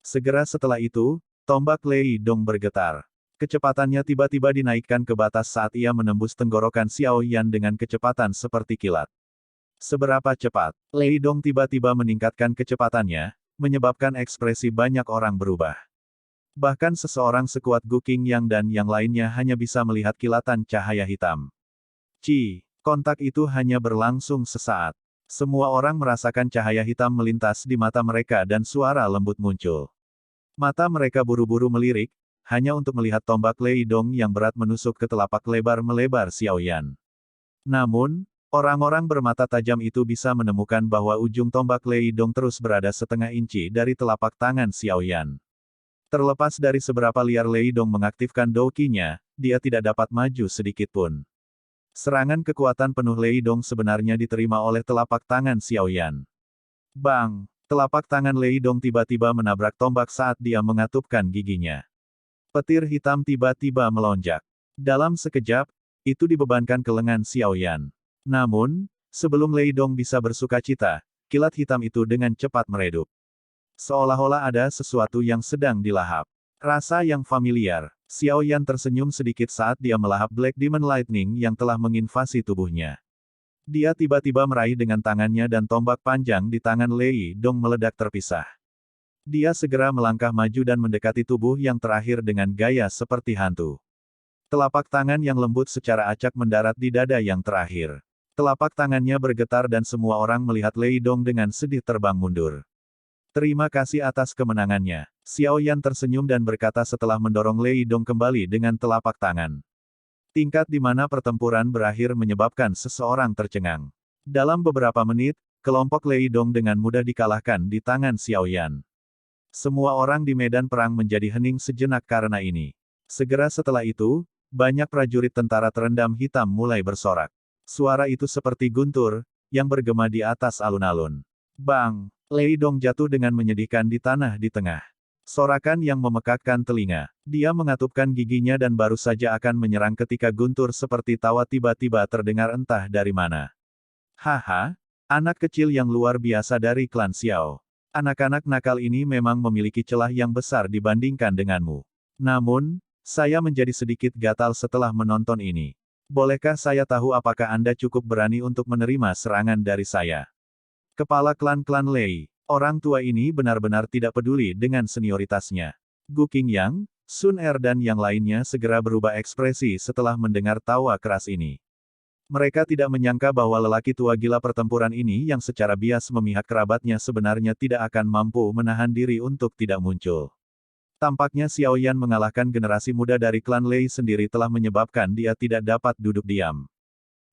Segera setelah itu, tombak Lei Dong bergetar. Kecepatannya tiba-tiba dinaikkan ke batas saat ia menembus tenggorokan Xiao Yan dengan kecepatan seperti kilat. Seberapa cepat, Lei Dong tiba-tiba meningkatkan kecepatannya, menyebabkan ekspresi banyak orang berubah. Bahkan seseorang sekuat Gu Qingyang dan yang lainnya hanya bisa melihat kilatan cahaya hitam. Kontak itu hanya berlangsung sesaat. Semua orang merasakan cahaya hitam melintas di mata mereka dan suara lembut muncul. Mata mereka buru-buru melirik, hanya untuk melihat tombak Lei Dong yang berat menusuk ke telapak lebar-melebar Xiao Yan. Namun, orang-orang bermata tajam itu bisa menemukan bahwa ujung tombak Lei Dong terus berada setengah inci dari telapak tangan Xiao Yan. Terlepas dari seberapa liar Lei Dong mengaktifkan Douqi-nya, dia tidak dapat maju sedikit pun. Serangan kekuatan penuh Lei Dong sebenarnya diterima oleh telapak tangan Xiao Yan. Bang! Telapak tangan Lei Dong tiba-tiba menabrak tombak saat dia mengatupkan giginya. Petir hitam tiba-tiba melonjak. Dalam sekejap, itu dibebankan ke lengan Xiao Yan. Namun, sebelum Lei Dong bisa bersukacita, kilat hitam itu dengan cepat meredup. Seolah-olah ada sesuatu yang sedang dilahap. Rasa yang familiar. Xiao Yan tersenyum sedikit saat dia melahap Black Demon Lightning yang telah menginvasi tubuhnya. Dia tiba-tiba meraih dengan tangannya dan tombak panjang di tangan Lei Dong meledak terpisah. Dia segera melangkah maju dan mendekati tubuh yang terakhir dengan gaya seperti hantu. Telapak tangan yang lembut secara acak mendarat di dada yang terakhir. Telapak tangannya bergetar dan semua orang melihat Lei Dong dengan sedih terbang mundur. Terima kasih atas kemenangannya. Xiao Yan tersenyum dan berkata setelah mendorong Lei Dong kembali dengan telapak tangan. Tingkat di mana pertempuran berakhir menyebabkan seseorang tercengang. Dalam beberapa menit, kelompok Lei Dong dengan mudah dikalahkan di tangan Xiao Yan. Semua orang di medan perang menjadi hening sejenak karena ini. Segera setelah itu, banyak prajurit tentara terendam hitam mulai bersorak. Suara itu seperti guntur, yang bergema di atas alun-alun. Bang! Lei Dong jatuh dengan menyedihkan di tanah di tengah. Sorakan yang memekakkan telinga. Dia mengatupkan giginya dan baru saja akan menyerang ketika guntur seperti tawa tiba-tiba terdengar entah dari mana. Haha! Anak kecil yang luar biasa dari klan Xiao. Anak-anak nakal ini memang memiliki celah yang besar dibandingkan denganmu. Namun, saya menjadi sedikit gatal setelah menonton ini. Bolehkah saya tahu apakah Anda cukup berani untuk menerima serangan dari saya? Kepala klan-klan Lei, orang tua ini benar-benar tidak peduli dengan senioritasnya. Gu Qingyang, Sun Er dan yang lainnya segera berubah ekspresi setelah mendengar tawa keras ini. Mereka tidak menyangka bahwa lelaki tua gila pertempuran ini yang secara bias memihak kerabatnya sebenarnya tidak akan mampu menahan diri untuk tidak muncul. Tampaknya Xiao Yan mengalahkan generasi muda dari klan Lei sendiri telah menyebabkan dia tidak dapat duduk diam.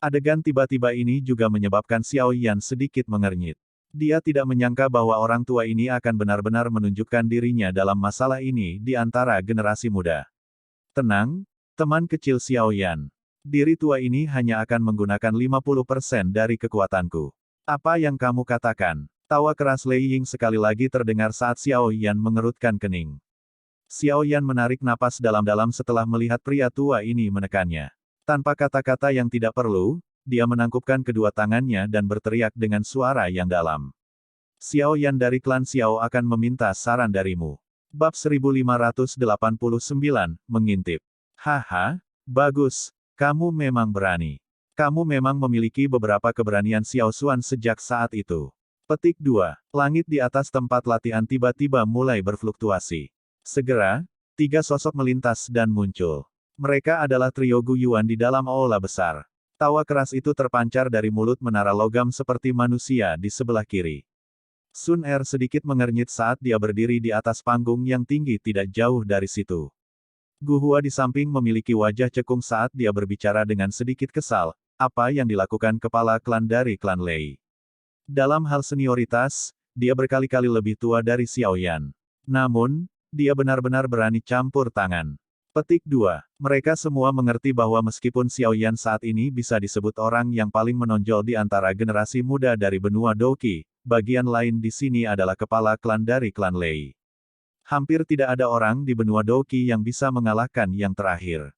Adegan tiba-tiba ini juga menyebabkan Xiao Yan sedikit mengernyit. Dia tidak menyangka bahwa orang tua ini akan benar-benar menunjukkan dirinya dalam masalah ini di antara generasi muda. Tenang, teman kecil Xiao Yan. Diri tua ini hanya akan menggunakan 50% dari kekuatanku. Apa yang kamu katakan? Tawa keras Lei Ying sekali lagi terdengar saat Xiao Yan mengerutkan kening. Xiao Yan menarik napas dalam-dalam setelah melihat pria tua ini menekannya. Tanpa kata-kata yang tidak perlu, dia menangkupkan kedua tangannya dan berteriak dengan suara yang dalam. Xiao Yan dari klan Xiao akan meminta saran darimu. Bab 1589, mengintip. Haha, bagus. Kamu memang berani. Kamu memang memiliki beberapa keberanian Xiao Xuan sejak saat itu. Petik 2. Langit di atas tempat latihan tiba-tiba mulai berfluktuasi. Segera, 3 sosok melintas dan muncul. Mereka adalah trio Gu Yuan di dalam aula besar. Tawa keras itu terpancar dari mulut menara logam seperti manusia di sebelah kiri. Sun Er sedikit mengernyit saat dia berdiri di atas panggung yang tinggi tidak jauh dari situ. Gu Hua di samping memiliki wajah cekung saat dia berbicara dengan sedikit kesal, apa yang dilakukan kepala klan dari klan Lei. Dalam hal senioritas, dia berkali-kali lebih tua dari Xiao Yan. Namun, dia benar-benar berani campur tangan. Petik 2. Mereka semua mengerti bahwa meskipun Xiao Yan saat ini bisa disebut orang yang paling menonjol di antara generasi muda dari benua Douqi, bagian lain di sini adalah kepala klan dari klan Lei. Hampir tidak ada orang di benua Douqi yang bisa mengalahkan yang terakhir.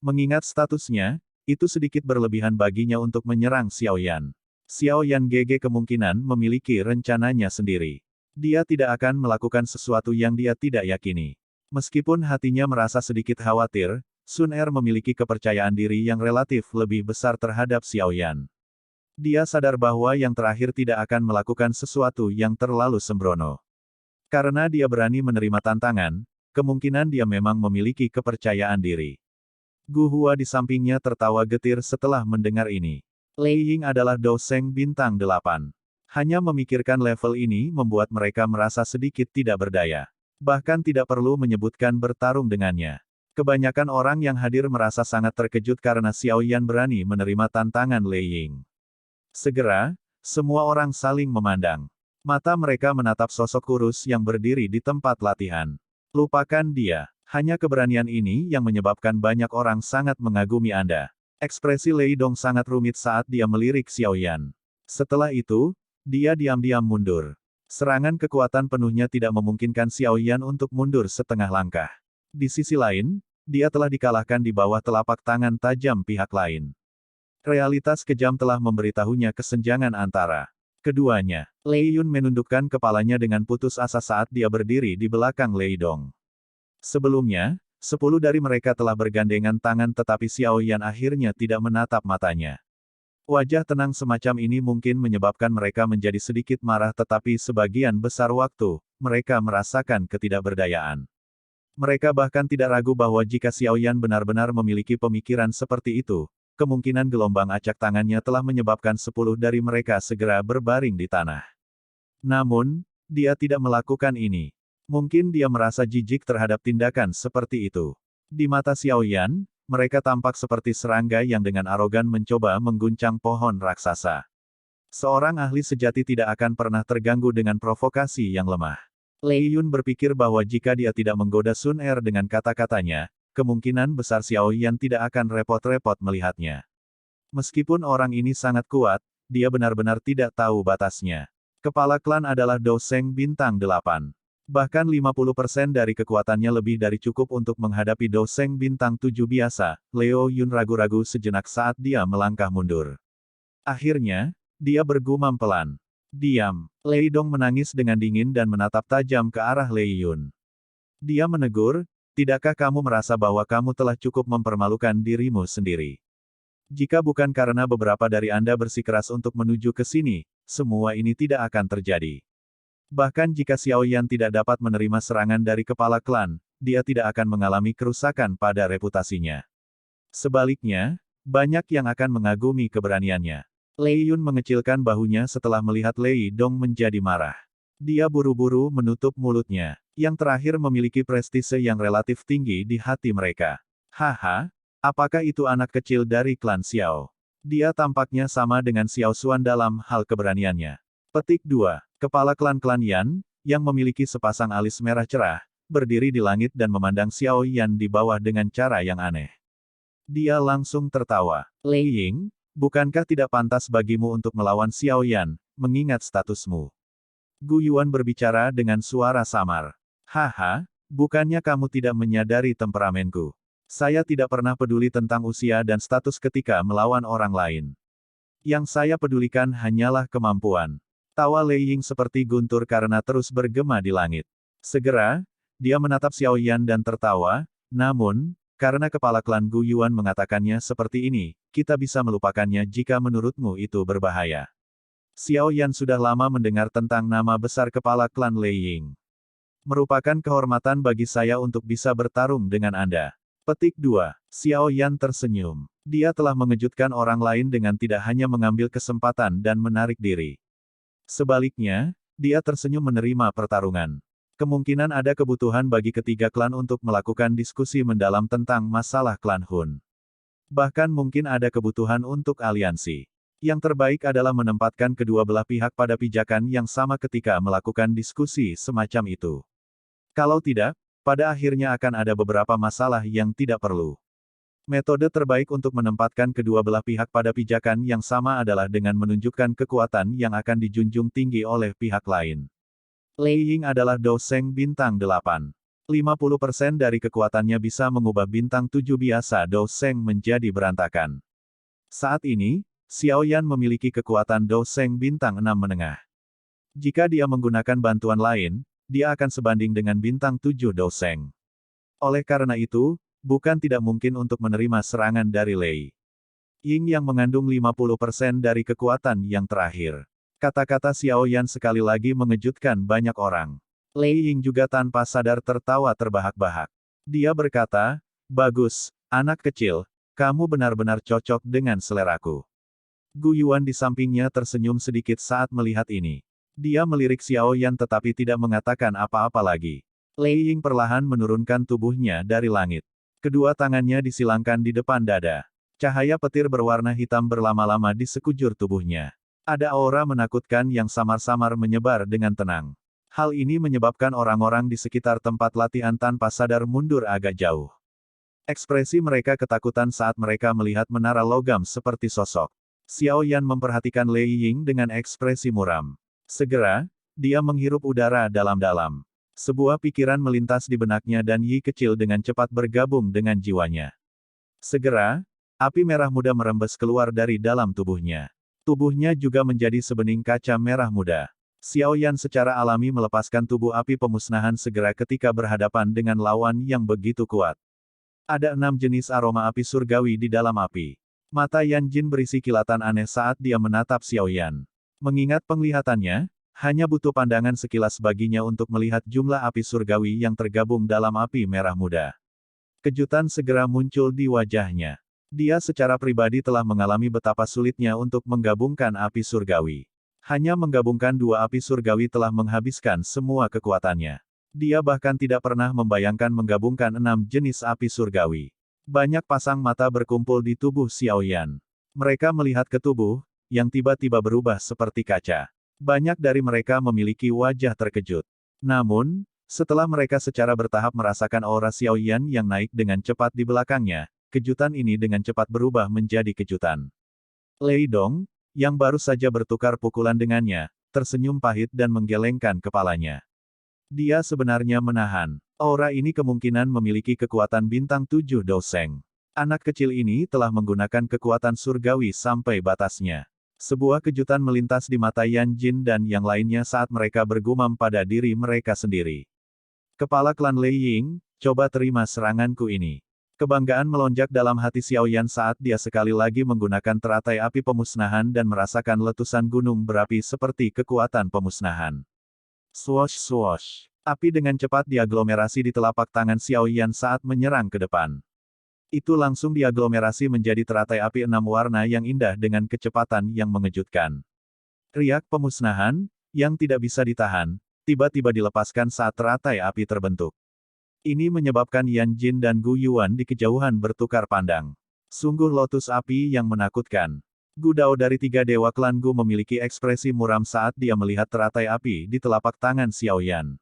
Mengingat statusnya, itu sedikit berlebihan baginya untuk menyerang Xiao Yan. Xiao Yan GG kemungkinan memiliki rencananya sendiri. Dia tidak akan melakukan sesuatu yang dia tidak yakini. Meskipun hatinya merasa sedikit khawatir, Sun Er memiliki kepercayaan diri yang relatif lebih besar terhadap Xiao Yan. Dia sadar bahwa yang terakhir tidak akan melakukan sesuatu yang terlalu sembrono. Karena dia berani menerima tantangan, kemungkinan dia memang memiliki kepercayaan diri. Gu Hua di sampingnya tertawa getir setelah mendengar ini. Lei Ying adalah dosen bintang 8. Hanya memikirkan level ini membuat mereka merasa sedikit tidak berdaya. Bahkan tidak perlu menyebutkan bertarung dengannya. Kebanyakan orang yang hadir merasa sangat terkejut karena Xiao Yan berani menerima tantangan Lei Ying. Segera, semua orang saling memandang. Mata mereka menatap sosok kurus yang berdiri di tempat latihan. Lupakan dia. Hanya keberanian ini yang menyebabkan banyak orang sangat mengagumi Anda. Ekspresi Lei Dong sangat rumit saat dia melirik Xiao Yan. Setelah itu, dia diam-diam mundur. Serangan kekuatan penuhnya tidak memungkinkan Xiao Yan untuk mundur setengah langkah. Di sisi lain, dia telah dikalahkan di bawah telapak tangan tajam pihak lain. Realitas kejam telah memberitahunya kesenjangan antara keduanya. Lei Yun menundukkan kepalanya dengan putus asa saat dia berdiri di belakang Lei Dong. Sebelumnya, 10 dari mereka telah bergandengan tangan tetapi Xiao Yan akhirnya tidak menatap matanya. Wajah tenang semacam ini mungkin menyebabkan mereka menjadi sedikit marah tetapi sebagian besar waktu, mereka merasakan ketidakberdayaan. Mereka bahkan tidak ragu bahwa jika Xiao Yan benar-benar memiliki pemikiran seperti itu, kemungkinan gelombang acak tangannya telah menyebabkan 10 dari mereka segera berbaring di tanah. Namun, dia tidak melakukan ini. Mungkin dia merasa jijik terhadap tindakan seperti itu. Di mata Xiao Yan, mereka tampak seperti serangga yang dengan arogan mencoba mengguncang pohon raksasa. Seorang ahli sejati tidak akan pernah terganggu dengan provokasi yang lemah. Lei Yun berpikir bahwa jika dia tidak menggoda Sun Er dengan kata-katanya, kemungkinan besar Xiao Yan tidak akan repot-repot melihatnya. Meskipun orang ini sangat kuat, dia benar-benar tidak tahu batasnya. Kepala klan adalah Do Seng bintang 8. Bahkan 50% dari kekuatannya lebih dari cukup untuk menghadapi Do Seng bintang 7 biasa. Leo Yun ragu-ragu sejenak saat dia melangkah mundur. Akhirnya, dia bergumam pelan. Diam. Lei Dong menangis dengan dingin dan menatap tajam ke arah Lei Yun. Dia menegur, tidakkah kamu merasa bahwa kamu telah cukup mempermalukan dirimu sendiri? Jika bukan karena beberapa dari Anda bersikeras untuk menuju ke sini, semua ini tidak akan terjadi. Bahkan jika Xiao Yan tidak dapat menerima serangan dari kepala klan, dia tidak akan mengalami kerusakan pada reputasinya. Sebaliknya, banyak yang akan mengagumi keberaniannya. Lei Yun mengecilkan bahunya setelah melihat Lei Dong menjadi marah. Dia buru-buru menutup mulutnya. Yang terakhir memiliki prestise yang relatif tinggi di hati mereka. Haha, apakah itu anak kecil dari klan Xiao? Dia tampaknya sama dengan Xiao Xuan dalam hal keberaniannya. Petik 2. Kepala klan-klan Yan, yang memiliki sepasang alis merah cerah, berdiri di langit dan memandang Xiao Yan di bawah dengan cara yang aneh. Dia langsung tertawa. Lei Ying, bukankah tidak pantas bagimu untuk melawan Xiao Yan, mengingat statusmu? Gu Yuan berbicara dengan suara samar. Haha, bukannya kamu tidak menyadari temperamenku? Saya tidak pernah peduli tentang usia dan status ketika melawan orang lain. Yang saya pedulikan hanyalah kemampuan. Tawa Lei Ying seperti guntur karena terus bergema di langit. Segera, dia menatap Xiao Yan dan tertawa, namun, karena kepala klan Gu Yuan mengatakannya seperti ini, kita bisa melupakannya jika menurutmu itu berbahaya. Xiao Yan sudah lama mendengar tentang nama besar kepala klan Lei Ying. Merupakan kehormatan bagi saya untuk bisa bertarung dengan Anda. Petik 2. Xiao Yan tersenyum. Dia telah mengejutkan orang lain dengan tidak hanya mengambil kesempatan dan menarik diri. Sebaliknya, dia tersenyum menerima pertarungan. Kemungkinan ada kebutuhan bagi ketiga klan untuk melakukan diskusi mendalam tentang masalah klan Hun. Bahkan mungkin ada kebutuhan untuk aliansi. Yang terbaik adalah menempatkan kedua belah pihak pada pijakan yang sama ketika melakukan diskusi semacam itu. Kalau tidak, pada akhirnya akan ada beberapa masalah yang tidak perlu. Metode terbaik untuk menempatkan kedua belah pihak pada pijakan yang sama adalah dengan menunjukkan kekuatan yang akan dijunjung tinggi oleh pihak lain. Lei Ying adalah Do Seng bintang 8. 50% dari kekuatannya bisa mengubah bintang 7 biasa Do Seng menjadi berantakan. Saat ini, Xiao Yan memiliki kekuatan Do Seng bintang 6 menengah. Jika dia menggunakan bantuan lain, dia akan sebanding dengan bintang 7 Do Seng. Oleh karena itu, bukan tidak mungkin untuk menerima serangan dari Lei Ying yang mengandung 50% dari kekuatan yang terakhir. Kata-kata Xiao Yan sekali lagi mengejutkan banyak orang. Lei Ying juga tanpa sadar tertawa terbahak-bahak. Dia berkata, bagus, anak kecil, kamu benar-benar cocok dengan seleraku. Gu Yuan di sampingnya tersenyum sedikit saat melihat ini. Dia melirik Xiao Yan tetapi tidak mengatakan apa-apa lagi. Lei Ying perlahan menurunkan tubuhnya dari langit. Kedua tangannya disilangkan di depan dada. Cahaya petir berwarna hitam berlama-lama di sekujur tubuhnya. Ada aura menakutkan yang samar-samar menyebar dengan tenang. Hal ini menyebabkan orang-orang di sekitar tempat latihan tanpa sadar mundur agak jauh. Ekspresi mereka ketakutan saat mereka melihat menara logam seperti sosok. Xiao Yan memperhatikan Lei Ying dengan ekspresi muram. Segera, dia menghirup udara dalam-dalam. Sebuah pikiran melintas di benaknya dan Yi kecil dengan cepat bergabung dengan jiwanya. Segera, api merah muda merembes keluar dari dalam tubuhnya. Tubuhnya juga menjadi sebening kaca merah muda. Xiao Yan secara alami melepaskan tubuh api pemusnahan segera ketika berhadapan dengan lawan yang begitu kuat. Ada 6 jenis aroma api surgawi di dalam api. Mata Yan Jin berisi kilatan aneh saat dia menatap Xiao Yan. Mengingat penglihatannya, hanya butuh pandangan sekilas baginya untuk melihat jumlah api surgawi yang tergabung dalam api merah muda. Kejutan segera muncul di wajahnya. Dia secara pribadi telah mengalami betapa sulitnya untuk menggabungkan api surgawi. Hanya menggabungkan dua api surgawi telah menghabiskan semua kekuatannya. Dia bahkan tidak pernah membayangkan menggabungkan 6 jenis api surgawi. Banyak pasang mata berkumpul di tubuh Xiao Yan. Mereka melihat ke tubuh, yang tiba-tiba berubah seperti kaca. Banyak dari mereka memiliki wajah terkejut. Namun, setelah mereka secara bertahap merasakan aura Xiao Yan yang naik dengan cepat di belakangnya, kejutan ini dengan cepat berubah menjadi kejutan. Lei Dong, yang baru saja bertukar pukulan dengannya, tersenyum pahit dan menggelengkan kepalanya. Dia sebenarnya menahan. Aura ini kemungkinan memiliki kekuatan bintang 7 Douseng. Anak kecil ini telah menggunakan kekuatan surgawi sampai batasnya. Sebuah kejutan melintas di mata Yan Jin dan yang lainnya saat mereka bergumam pada diri mereka sendiri. Kepala klan Lei Ying, coba terima seranganku ini. Kebanggaan melonjak dalam hati Xiao Yan saat dia sekali lagi menggunakan teratai api pemusnahan dan merasakan letusan gunung berapi seperti kekuatan pemusnahan. Swosh swosh. Api dengan cepat diaglomerasi di telapak tangan Xiao Yan saat menyerang ke depan. Itu langsung diaglomerasi menjadi teratai api 6 warna yang indah dengan kecepatan yang mengejutkan. Riak pemusnahan, yang tidak bisa ditahan, tiba-tiba dilepaskan saat teratai api terbentuk. Ini menyebabkan Yan Jin dan Gu Yuan di kejauhan bertukar pandang. Sungguh lotus api yang menakutkan. Gu Dao dari 3 dewa klan Gu memiliki ekspresi muram saat dia melihat teratai api di telapak tangan Xiao Yan.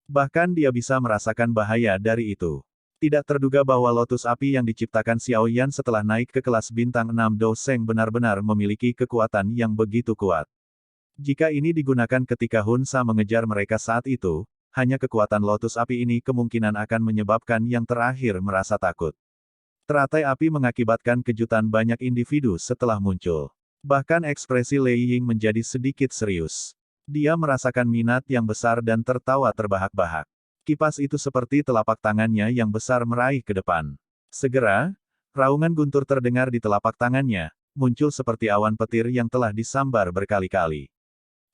Bahkan dia bisa merasakan bahaya dari itu. Tidak terduga bahwa lotus api yang diciptakan Xiao Yan setelah naik ke kelas bintang 6 Douseng benar-benar memiliki kekuatan yang begitu kuat. Jika ini digunakan ketika Hun Sa mengejar mereka saat itu, hanya kekuatan lotus api ini kemungkinan akan menyebabkan yang terakhir merasa takut. Teratai api mengakibatkan kejutan banyak individu setelah muncul. Bahkan ekspresi Lei Ying menjadi sedikit serius. Dia merasakan minat yang besar dan tertawa terbahak-bahak. Kipas itu seperti telapak tangannya yang besar meraih ke depan. Segera, raungan guntur terdengar di telapak tangannya, muncul seperti awan petir yang telah disambar berkali-kali.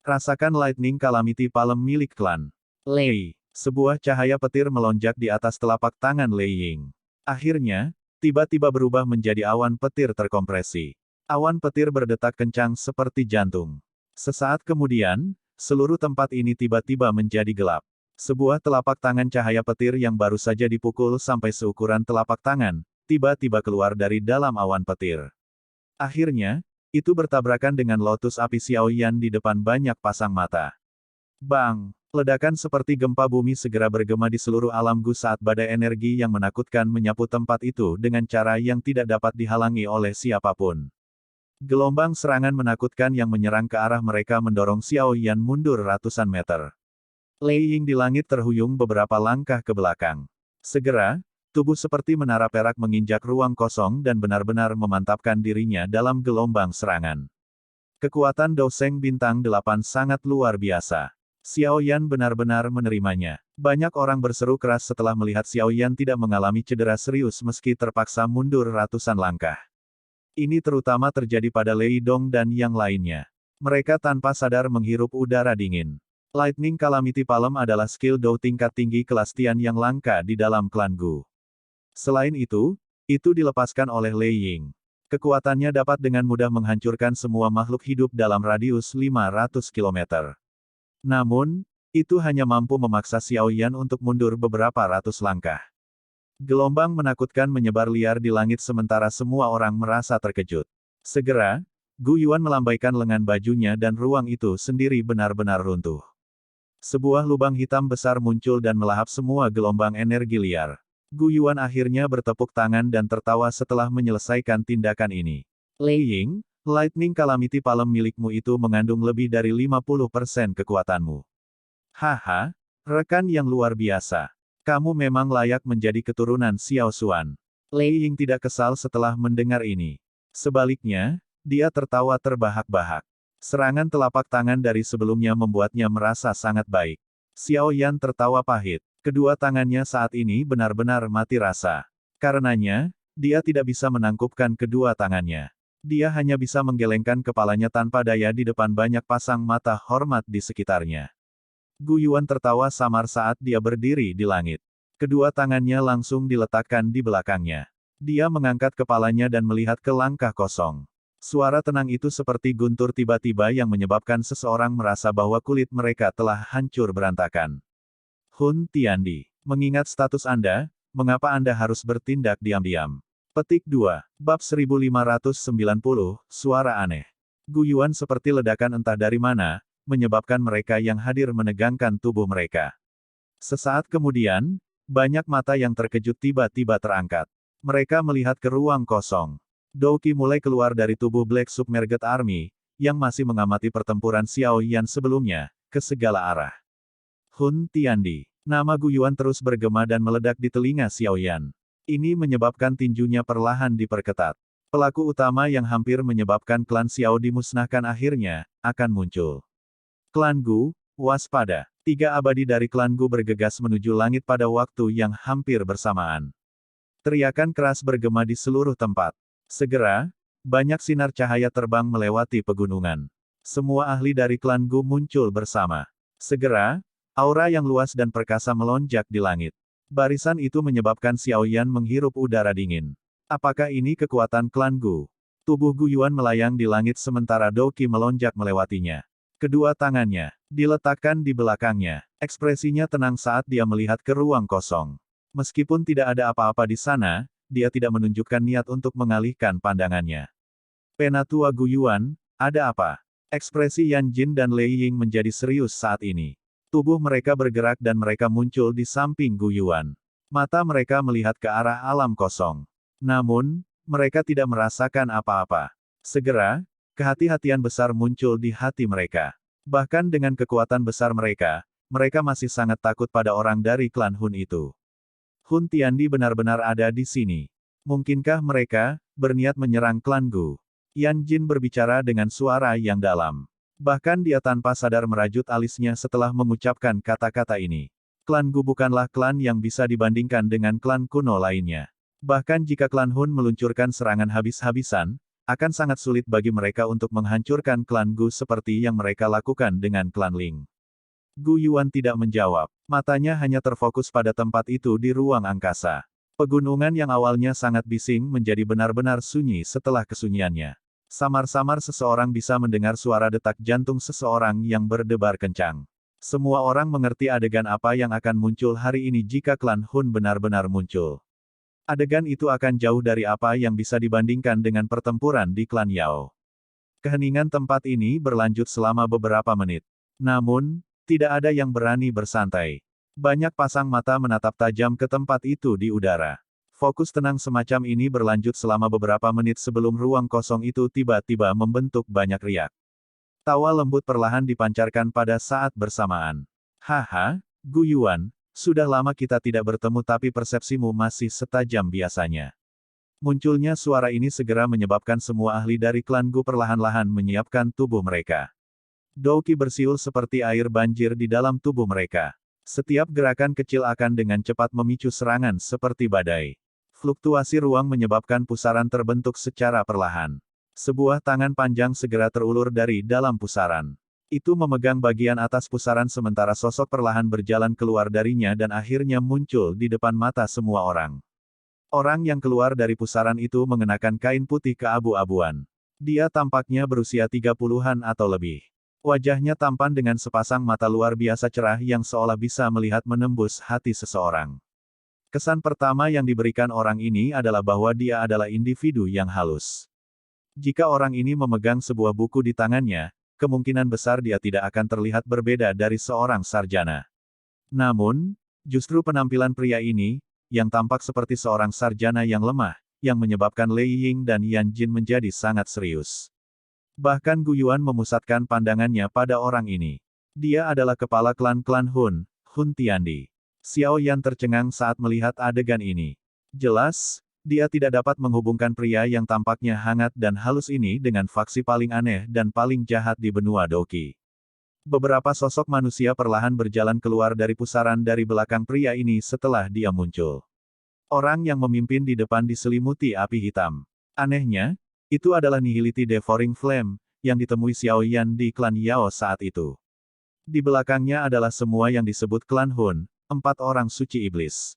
Rasakan Lightning Calamity Palm milik klan Lei. Sebuah cahaya petir melonjak di atas telapak tangan Lei Ying. Akhirnya, tiba-tiba berubah menjadi awan petir terkompresi. Awan petir berdetak kencang seperti jantung. Sesaat kemudian, seluruh tempat ini tiba-tiba menjadi gelap. Sebuah telapak tangan cahaya petir yang baru saja dipukul sampai seukuran telapak tangan, tiba-tiba keluar dari dalam awan petir. Akhirnya, itu bertabrakan dengan lotus api Xiao Yan di depan banyak pasang mata. Bang! Ledakan seperti gempa bumi segera bergema di seluruh alam Gu saat badai energi yang menakutkan menyapu tempat itu dengan cara yang tidak dapat dihalangi oleh siapapun. Gelombang serangan menakutkan yang menyerang ke arah mereka mendorong Xiao Yan mundur ratusan meter. Lei Ying di langit terhuyung beberapa langkah ke belakang. Segera, tubuh seperti menara perak menginjak ruang kosong dan benar-benar memantapkan dirinya dalam gelombang serangan. Kekuatan Douseng bintang 8 sangat luar biasa. Xiao Yan benar-benar menerimanya. Banyak orang berseru keras setelah melihat Xiao Yan tidak mengalami cedera serius meski terpaksa mundur ratusan langkah. Ini terutama terjadi pada Lei Dong dan yang lainnya. Mereka tanpa sadar menghirup udara dingin. Lightning Calamity Palm adalah skill Dou tingkat tinggi kelas Tian yang langka di dalam klan Gu. Selain itu dilepaskan oleh Lei Ying. Kekuatannya dapat dengan mudah menghancurkan semua makhluk hidup dalam radius 500 km. Namun, itu hanya mampu memaksa Xiao Yan untuk mundur beberapa ratus langkah. Gelombang menakutkan menyebar liar di langit sementara semua orang merasa terkejut. Segera, Gu Yuan melambaikan lengan bajunya dan ruang itu sendiri benar-benar runtuh. Sebuah lubang hitam besar muncul dan melahap semua gelombang energi liar. Gu Yuan akhirnya bertepuk tangan dan tertawa setelah menyelesaikan tindakan ini. Lei Ying, Lightning Calamity Palm milikmu itu mengandung lebih dari 50% kekuatanmu. Haha, rekan yang luar biasa. Kamu memang layak menjadi keturunan Xiao Xuan. Lei Ying tidak kesal setelah mendengar ini. Sebaliknya, dia tertawa terbahak-bahak. Serangan telapak tangan dari sebelumnya membuatnya merasa sangat baik. Xiao Yan tertawa pahit. Kedua tangannya saat ini benar-benar mati rasa. Karenanya, dia tidak bisa menangkupkan kedua tangannya. Dia hanya bisa menggelengkan kepalanya tanpa daya di depan banyak pasang mata hormat di sekitarnya. Gu Yuan tertawa samar saat dia berdiri di langit. Kedua tangannya langsung diletakkan di belakangnya. Dia mengangkat kepalanya dan melihat ke langkah kosong. Suara tenang itu seperti guntur tiba-tiba yang menyebabkan seseorang merasa bahwa kulit mereka telah hancur berantakan. Hun Tiandi, mengingat status Anda, mengapa Anda harus bertindak diam-diam? Petik 2. Bab 1590, Suara Aneh. Guyuan seperti ledakan entah dari mana, menyebabkan mereka yang hadir menegangkan tubuh mereka. Sesaat kemudian, banyak mata yang terkejut tiba-tiba terangkat. Mereka melihat ke ruang kosong. Douki mulai keluar dari tubuh Black Submerged Army, yang masih mengamati pertempuran Xiao Yan sebelumnya, ke segala arah. Hun Tiandi. Nama Guyuan terus bergema dan meledak di telinga Xiao Yan. Ini menyebabkan tinjunya perlahan diperketat. Pelaku utama yang hampir menyebabkan klan Xiao dimusnahkan akhirnya, akan muncul. Klan Gu, waspada. 3 abadi dari klan Gu bergegas menuju langit pada waktu yang hampir bersamaan. Teriakan keras bergema di seluruh tempat. Segera, banyak sinar cahaya terbang melewati pegunungan. Semua ahli dari klan Gu muncul bersama. Segera, aura yang luas dan perkasa melonjak di langit. Barisan itu menyebabkan Xiao Yan menghirup udara dingin. Apakah ini kekuatan klan Gu? Tubuh Guyuan melayang di langit sementara Douki melonjak melewatinya. Kedua tangannya diletakkan di belakangnya. Ekspresinya tenang saat dia melihat ke ruang kosong. Meskipun tidak ada apa-apa di sana, dia tidak menunjukkan niat untuk mengalihkan pandangannya. Penatua Guyuan, ada apa? Ekspresi Yan Jin dan Lei Ying menjadi serius saat ini. Tubuh mereka bergerak dan mereka muncul di samping Guyuan. Mata mereka melihat ke arah alam kosong. Namun, mereka tidak merasakan apa-apa. Segera, kehati-hatian besar muncul di hati mereka. Bahkan dengan kekuatan besar mereka, mereka masih sangat takut pada orang dari klan Hun itu. Hun Tiandi benar-benar ada di sini. Mungkinkah mereka berniat menyerang klan Gu? Yan Jin berbicara dengan suara yang dalam. Bahkan dia tanpa sadar merajut alisnya setelah mengucapkan kata-kata ini. Klan Gu bukanlah klan yang bisa dibandingkan dengan klan kuno lainnya. Bahkan jika klan Hun meluncurkan serangan habis-habisan, akan sangat sulit bagi mereka untuk menghancurkan klan Gu seperti yang mereka lakukan dengan klan Ling. Gu Yuan tidak menjawab. Matanya hanya terfokus pada tempat itu di ruang angkasa. Pegunungan yang awalnya sangat bising menjadi benar-benar sunyi setelah kesunyiannya. Samar-samar seseorang bisa mendengar suara detak jantung seseorang yang berdebar kencang. Semua orang mengerti adegan apa yang akan muncul hari ini jika klan Hun benar-benar muncul. Adegan itu akan jauh dari apa yang bisa dibandingkan dengan pertempuran di klan Yao. Keheningan tempat ini berlanjut selama beberapa menit. Namun, tidak ada yang berani bersantai. Banyak pasang mata menatap tajam ke tempat itu di udara. Fokus tenang semacam ini berlanjut selama beberapa menit sebelum ruang kosong itu tiba-tiba membentuk banyak riak. Tawa lembut perlahan dipancarkan pada saat bersamaan. Haha, Gu Yuan, sudah lama kita tidak bertemu tapi persepsimu masih setajam biasanya. Munculnya suara ini segera menyebabkan semua ahli dari klan Gu perlahan-lahan menyiapkan tubuh mereka. Douki bersiul seperti air banjir di dalam tubuh mereka. Setiap gerakan kecil akan dengan cepat memicu serangan seperti badai. Fluktuasi ruang menyebabkan pusaran terbentuk secara perlahan. Sebuah tangan panjang segera terulur dari dalam pusaran. Itu memegang bagian atas pusaran sementara sosok perlahan berjalan keluar darinya dan akhirnya muncul di depan mata semua orang. Orang yang keluar dari pusaran itu mengenakan kain putih keabu-abuan. Dia tampaknya berusia 30-an atau lebih. Wajahnya tampan dengan sepasang mata luar biasa cerah yang seolah bisa melihat menembus hati seseorang. Kesan pertama yang diberikan orang ini adalah bahwa dia adalah individu yang halus. Jika orang ini memegang sebuah buku di tangannya, kemungkinan besar dia tidak akan terlihat berbeda dari seorang sarjana. Namun, justru penampilan pria ini, yang tampak seperti seorang sarjana yang lemah, yang menyebabkan Lei Ying dan Yan Jin menjadi sangat serius. Bahkan Gu Yuan memusatkan pandangannya pada orang ini. Dia adalah kepala klan-klan Hun, Hun Tiandi. Xiao Yan tercengang saat melihat adegan ini. Jelas, dia tidak dapat menghubungkan pria yang tampaknya hangat dan halus ini dengan faksi paling aneh dan paling jahat di benua Douki. Beberapa sosok manusia perlahan berjalan keluar dari pusaran dari belakang pria ini setelah dia muncul. Orang yang memimpin di depan diselimuti api hitam. Anehnya, itu adalah Nihility Devouring Flame, yang ditemui Xiao Yan di klan Yao saat itu. Di belakangnya adalah semua yang disebut klan Hun, 4 orang suci iblis.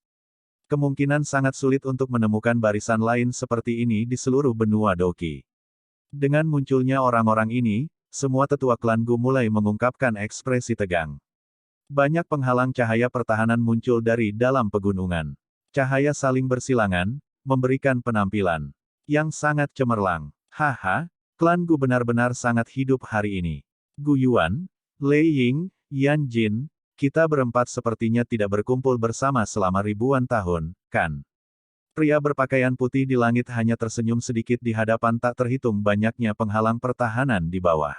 Kemungkinan sangat sulit untuk menemukan barisan lain seperti ini di seluruh benua Doki. Dengan munculnya orang-orang ini, semua tetua klan Gu mulai mengungkapkan ekspresi tegang. Banyak penghalang cahaya pertahanan muncul dari dalam pegunungan. Cahaya saling bersilangan, memberikan penampilan yang sangat cemerlang. Haha, klan Gu benar-benar sangat hidup hari ini. Gu Yuan, Lei Ying, Yan Jin, kita berempat sepertinya tidak berkumpul bersama selama ribuan tahun, kan? Pria berpakaian putih di langit hanya tersenyum sedikit di hadapan tak terhitung banyaknya penghalang pertahanan di bawah.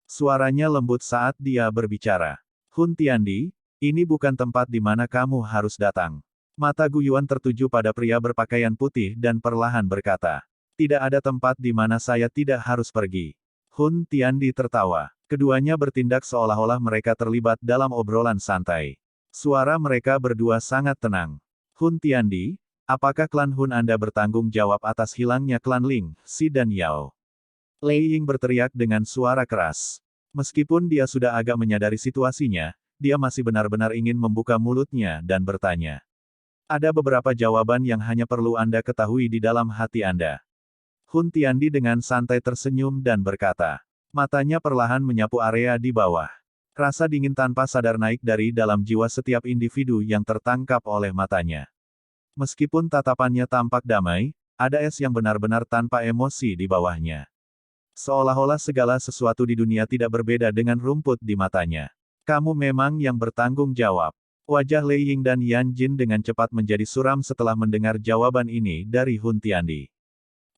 Suaranya lembut saat dia berbicara. Hun Tiandi, ini bukan tempat di mana kamu harus datang. Mata Gu Yuan tertuju pada pria berpakaian putih dan perlahan berkata, tidak ada tempat di mana saya tidak harus pergi. Hun Tiandi tertawa. Keduanya bertindak seolah-olah mereka terlibat dalam obrolan santai. Suara mereka berdua sangat tenang. Hun Tiandi, apakah klan Hun Anda bertanggung jawab atas hilangnya klan Ling, Si dan Yao? Lei Ying berteriak dengan suara keras. Meskipun dia sudah agak menyadari situasinya, dia masih benar-benar ingin membuka mulutnya dan bertanya. Ada beberapa jawaban yang hanya perlu Anda ketahui di dalam hati Anda. Hun Tiandi dengan santai tersenyum dan berkata. Matanya perlahan menyapu area di bawah. Rasa dingin tanpa sadar naik dari dalam jiwa setiap individu yang tertangkap oleh matanya. Meskipun tatapannya tampak damai, ada es yang benar-benar tanpa emosi di bawahnya. Seolah-olah segala sesuatu di dunia tidak berbeda dengan rumput di matanya. Kamu memang yang bertanggung jawab. Wajah Lei Ying dan Yan Jin dengan cepat menjadi suram setelah mendengar jawaban ini dari Hun Tiandi.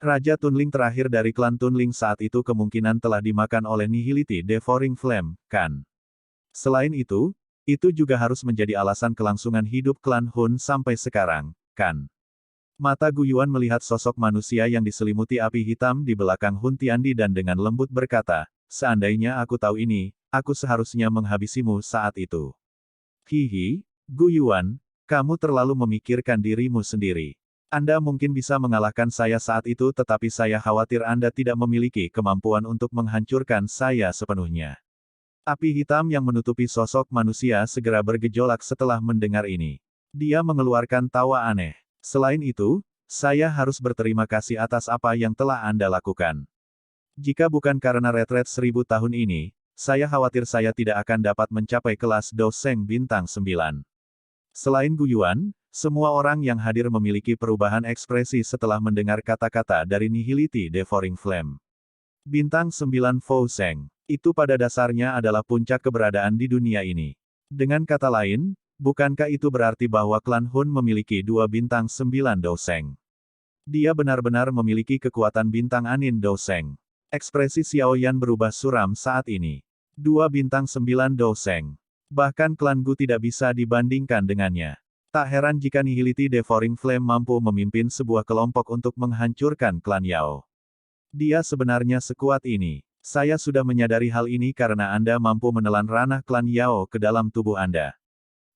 Raja Tunling terakhir dari klan Tunling saat itu kemungkinan telah dimakan oleh Nihility Devouring Flame, kan? Selain itu juga harus menjadi alasan kelangsungan hidup klan Hun sampai sekarang, kan? Mata Gu Yuan melihat sosok manusia yang diselimuti api hitam di belakang Hun Tiandi dan dengan lembut berkata, seandainya aku tahu ini, aku seharusnya menghabisimu saat itu. Hihi, Gu Yuan, kamu terlalu memikirkan dirimu sendiri. Anda mungkin bisa mengalahkan saya saat itu tetapi saya khawatir Anda tidak memiliki kemampuan untuk menghancurkan saya sepenuhnya. Api hitam yang menutupi sosok manusia segera bergejolak setelah mendengar ini. Dia mengeluarkan tawa aneh. Selain itu, saya harus berterima kasih atas apa yang telah Anda lakukan. Jika bukan karena retret 1000 tahun ini, saya khawatir saya tidak akan dapat mencapai kelas Doseng bintang 9. Selain Gu Yuan, semua orang yang hadir memiliki perubahan ekspresi setelah mendengar kata-kata dari Nihility Devouring Flame. Bintang 9 Fou Seng, itu pada dasarnya adalah puncak keberadaan di dunia ini. Dengan kata lain, bukankah itu berarti bahwa klan Hun memiliki 2 bintang 9 Doseng? Dia benar-benar memiliki kekuatan bintang angin Doseng. Ekspresi Xiao Yan berubah suram saat ini. 2 bintang 9 Doseng. Bahkan klan Gu tidak bisa dibandingkan dengannya. Tak heran jika Nihility Devouring Flame mampu memimpin sebuah kelompok untuk menghancurkan klan Yao. Dia sebenarnya sekuat ini. Saya sudah menyadari hal ini karena Anda mampu menelan ranah klan Yao ke dalam tubuh Anda.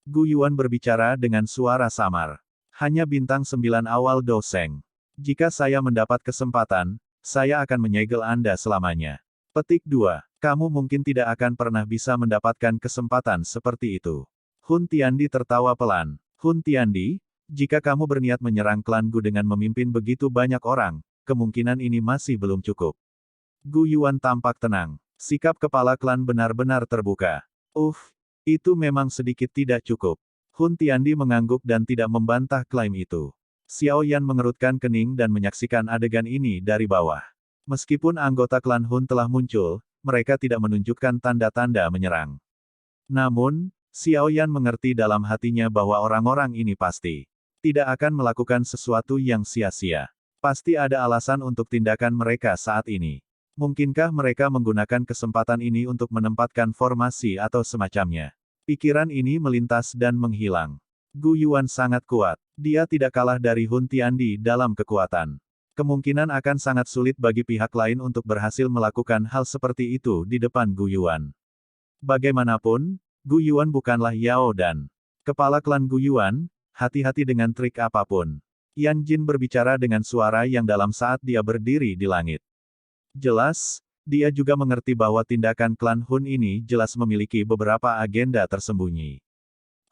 Gu Yuan berbicara dengan suara samar. Hanya bintang 9 awal Doseng. Jika saya mendapat kesempatan, saya akan menyegel Anda selamanya. Petik 2. Kamu mungkin tidak akan pernah bisa mendapatkan kesempatan seperti itu. Hun Tiandi tertawa pelan. Hun Tiandi, jika kamu berniat menyerang klan Gu dengan memimpin begitu banyak orang, kemungkinan ini masih belum cukup. Gu Yuan tampak tenang. Sikap kepala klan benar-benar terbuka. Itu memang sedikit tidak cukup. Hun Tiandi mengangguk dan tidak membantah klaim itu. Xiao Yan mengerutkan kening dan menyaksikan adegan ini dari bawah. Meskipun anggota klan Hun telah muncul, mereka tidak menunjukkan tanda-tanda menyerang. Namun, Xiao Yan mengerti dalam hatinya bahwa orang-orang ini pasti tidak akan melakukan sesuatu yang sia-sia. Pasti ada alasan untuk tindakan mereka saat ini. Mungkinkah mereka menggunakan kesempatan ini untuk menempatkan formasi atau semacamnya? Pikiran ini melintas dan menghilang. Gu Yuan sangat kuat. Dia tidak kalah dari Hun Tiandi dalam kekuatan. Kemungkinan akan sangat sulit bagi pihak lain untuk berhasil melakukan hal seperti itu di depan Gu Yuan. Bagaimanapun, Gu Yuan bukanlah Yao Dan. Kepala klan Gu Yuan, hati-hati dengan trik apapun. Yan Jin berbicara dengan suara yang dalam saat dia berdiri di langit. Jelas, dia juga mengerti bahwa tindakan klan Hun ini jelas memiliki beberapa agenda tersembunyi.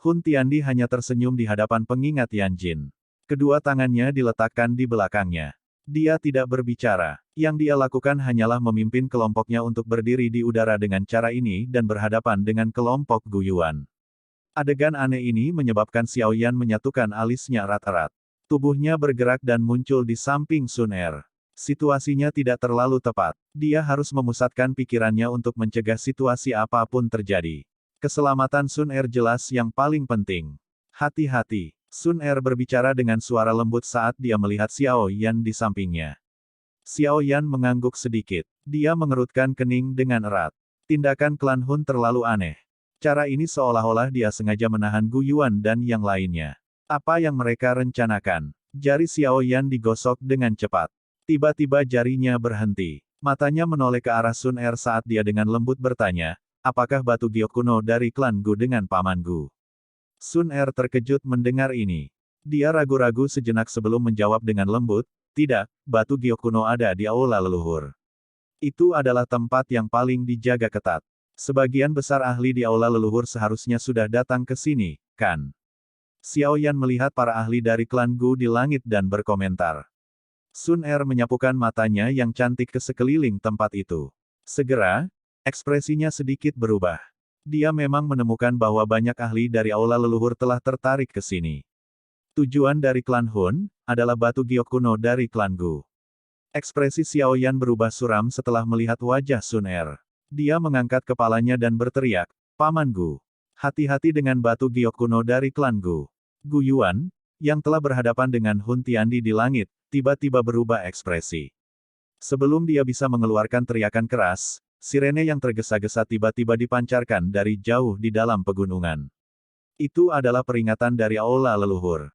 Hun Tiandi hanya tersenyum di hadapan pengingat Yan Jin. Kedua tangannya diletakkan di belakangnya. Dia tidak berbicara. Yang dia lakukan hanyalah memimpin kelompoknya untuk berdiri di udara dengan cara ini dan berhadapan dengan kelompok Gu Yuan. Adegan aneh ini menyebabkan Xiao Yan menyatukan alisnya erat-erat. Tubuhnya bergerak dan muncul di samping Sun Er. Situasinya tidak terlalu tepat. Dia harus memusatkan pikirannya untuk mencegah situasi apapun terjadi. Keselamatan Sun Er jelas yang paling penting. Hati-hati. Sun Er berbicara dengan suara lembut saat dia melihat Xiao Yan di sampingnya. Xiao Yan mengangguk sedikit. Dia mengerutkan kening dengan erat. Tindakan klan Hun terlalu aneh. Cara ini seolah-olah dia sengaja menahan Gu Yuan dan yang lainnya. Apa yang mereka rencanakan? Jari Xiao Yan digosok dengan cepat. Tiba-tiba jarinya berhenti. Matanya menoleh ke arah Sun Er saat dia dengan lembut bertanya, apakah batu giok kuno dari klan Gu dengan Paman Gu? Sun Er terkejut mendengar ini. Dia ragu-ragu sejenak sebelum menjawab dengan lembut, tidak, batu giok kuno ada di aula leluhur. Itu adalah tempat yang paling dijaga ketat. Sebagian besar ahli di aula leluhur seharusnya sudah datang ke sini, kan? Xiao Yan melihat para ahli dari klan Gu di langit dan berkomentar. Sun Er menyapukan matanya yang cantik ke sekeliling tempat itu. Segera, ekspresinya sedikit berubah. Dia memang menemukan bahwa banyak ahli dari aula leluhur telah tertarik ke sini. Tujuan dari klan Hun adalah batu giok kuno dari klan Gu. Ekspresi Xiao Yan berubah suram setelah melihat wajah Sun Er. Dia mengangkat kepalanya dan berteriak, Paman Gu. Hati-hati dengan batu giok kuno dari klan Gu. Gu Yuan, yang telah berhadapan dengan Hun Tiandi di langit, tiba-tiba berubah ekspresi. Sebelum dia bisa mengeluarkan teriakan keras, sirene yang tergesa-gesa tiba-tiba dipancarkan dari jauh di dalam pegunungan. Itu adalah peringatan dari aula leluhur.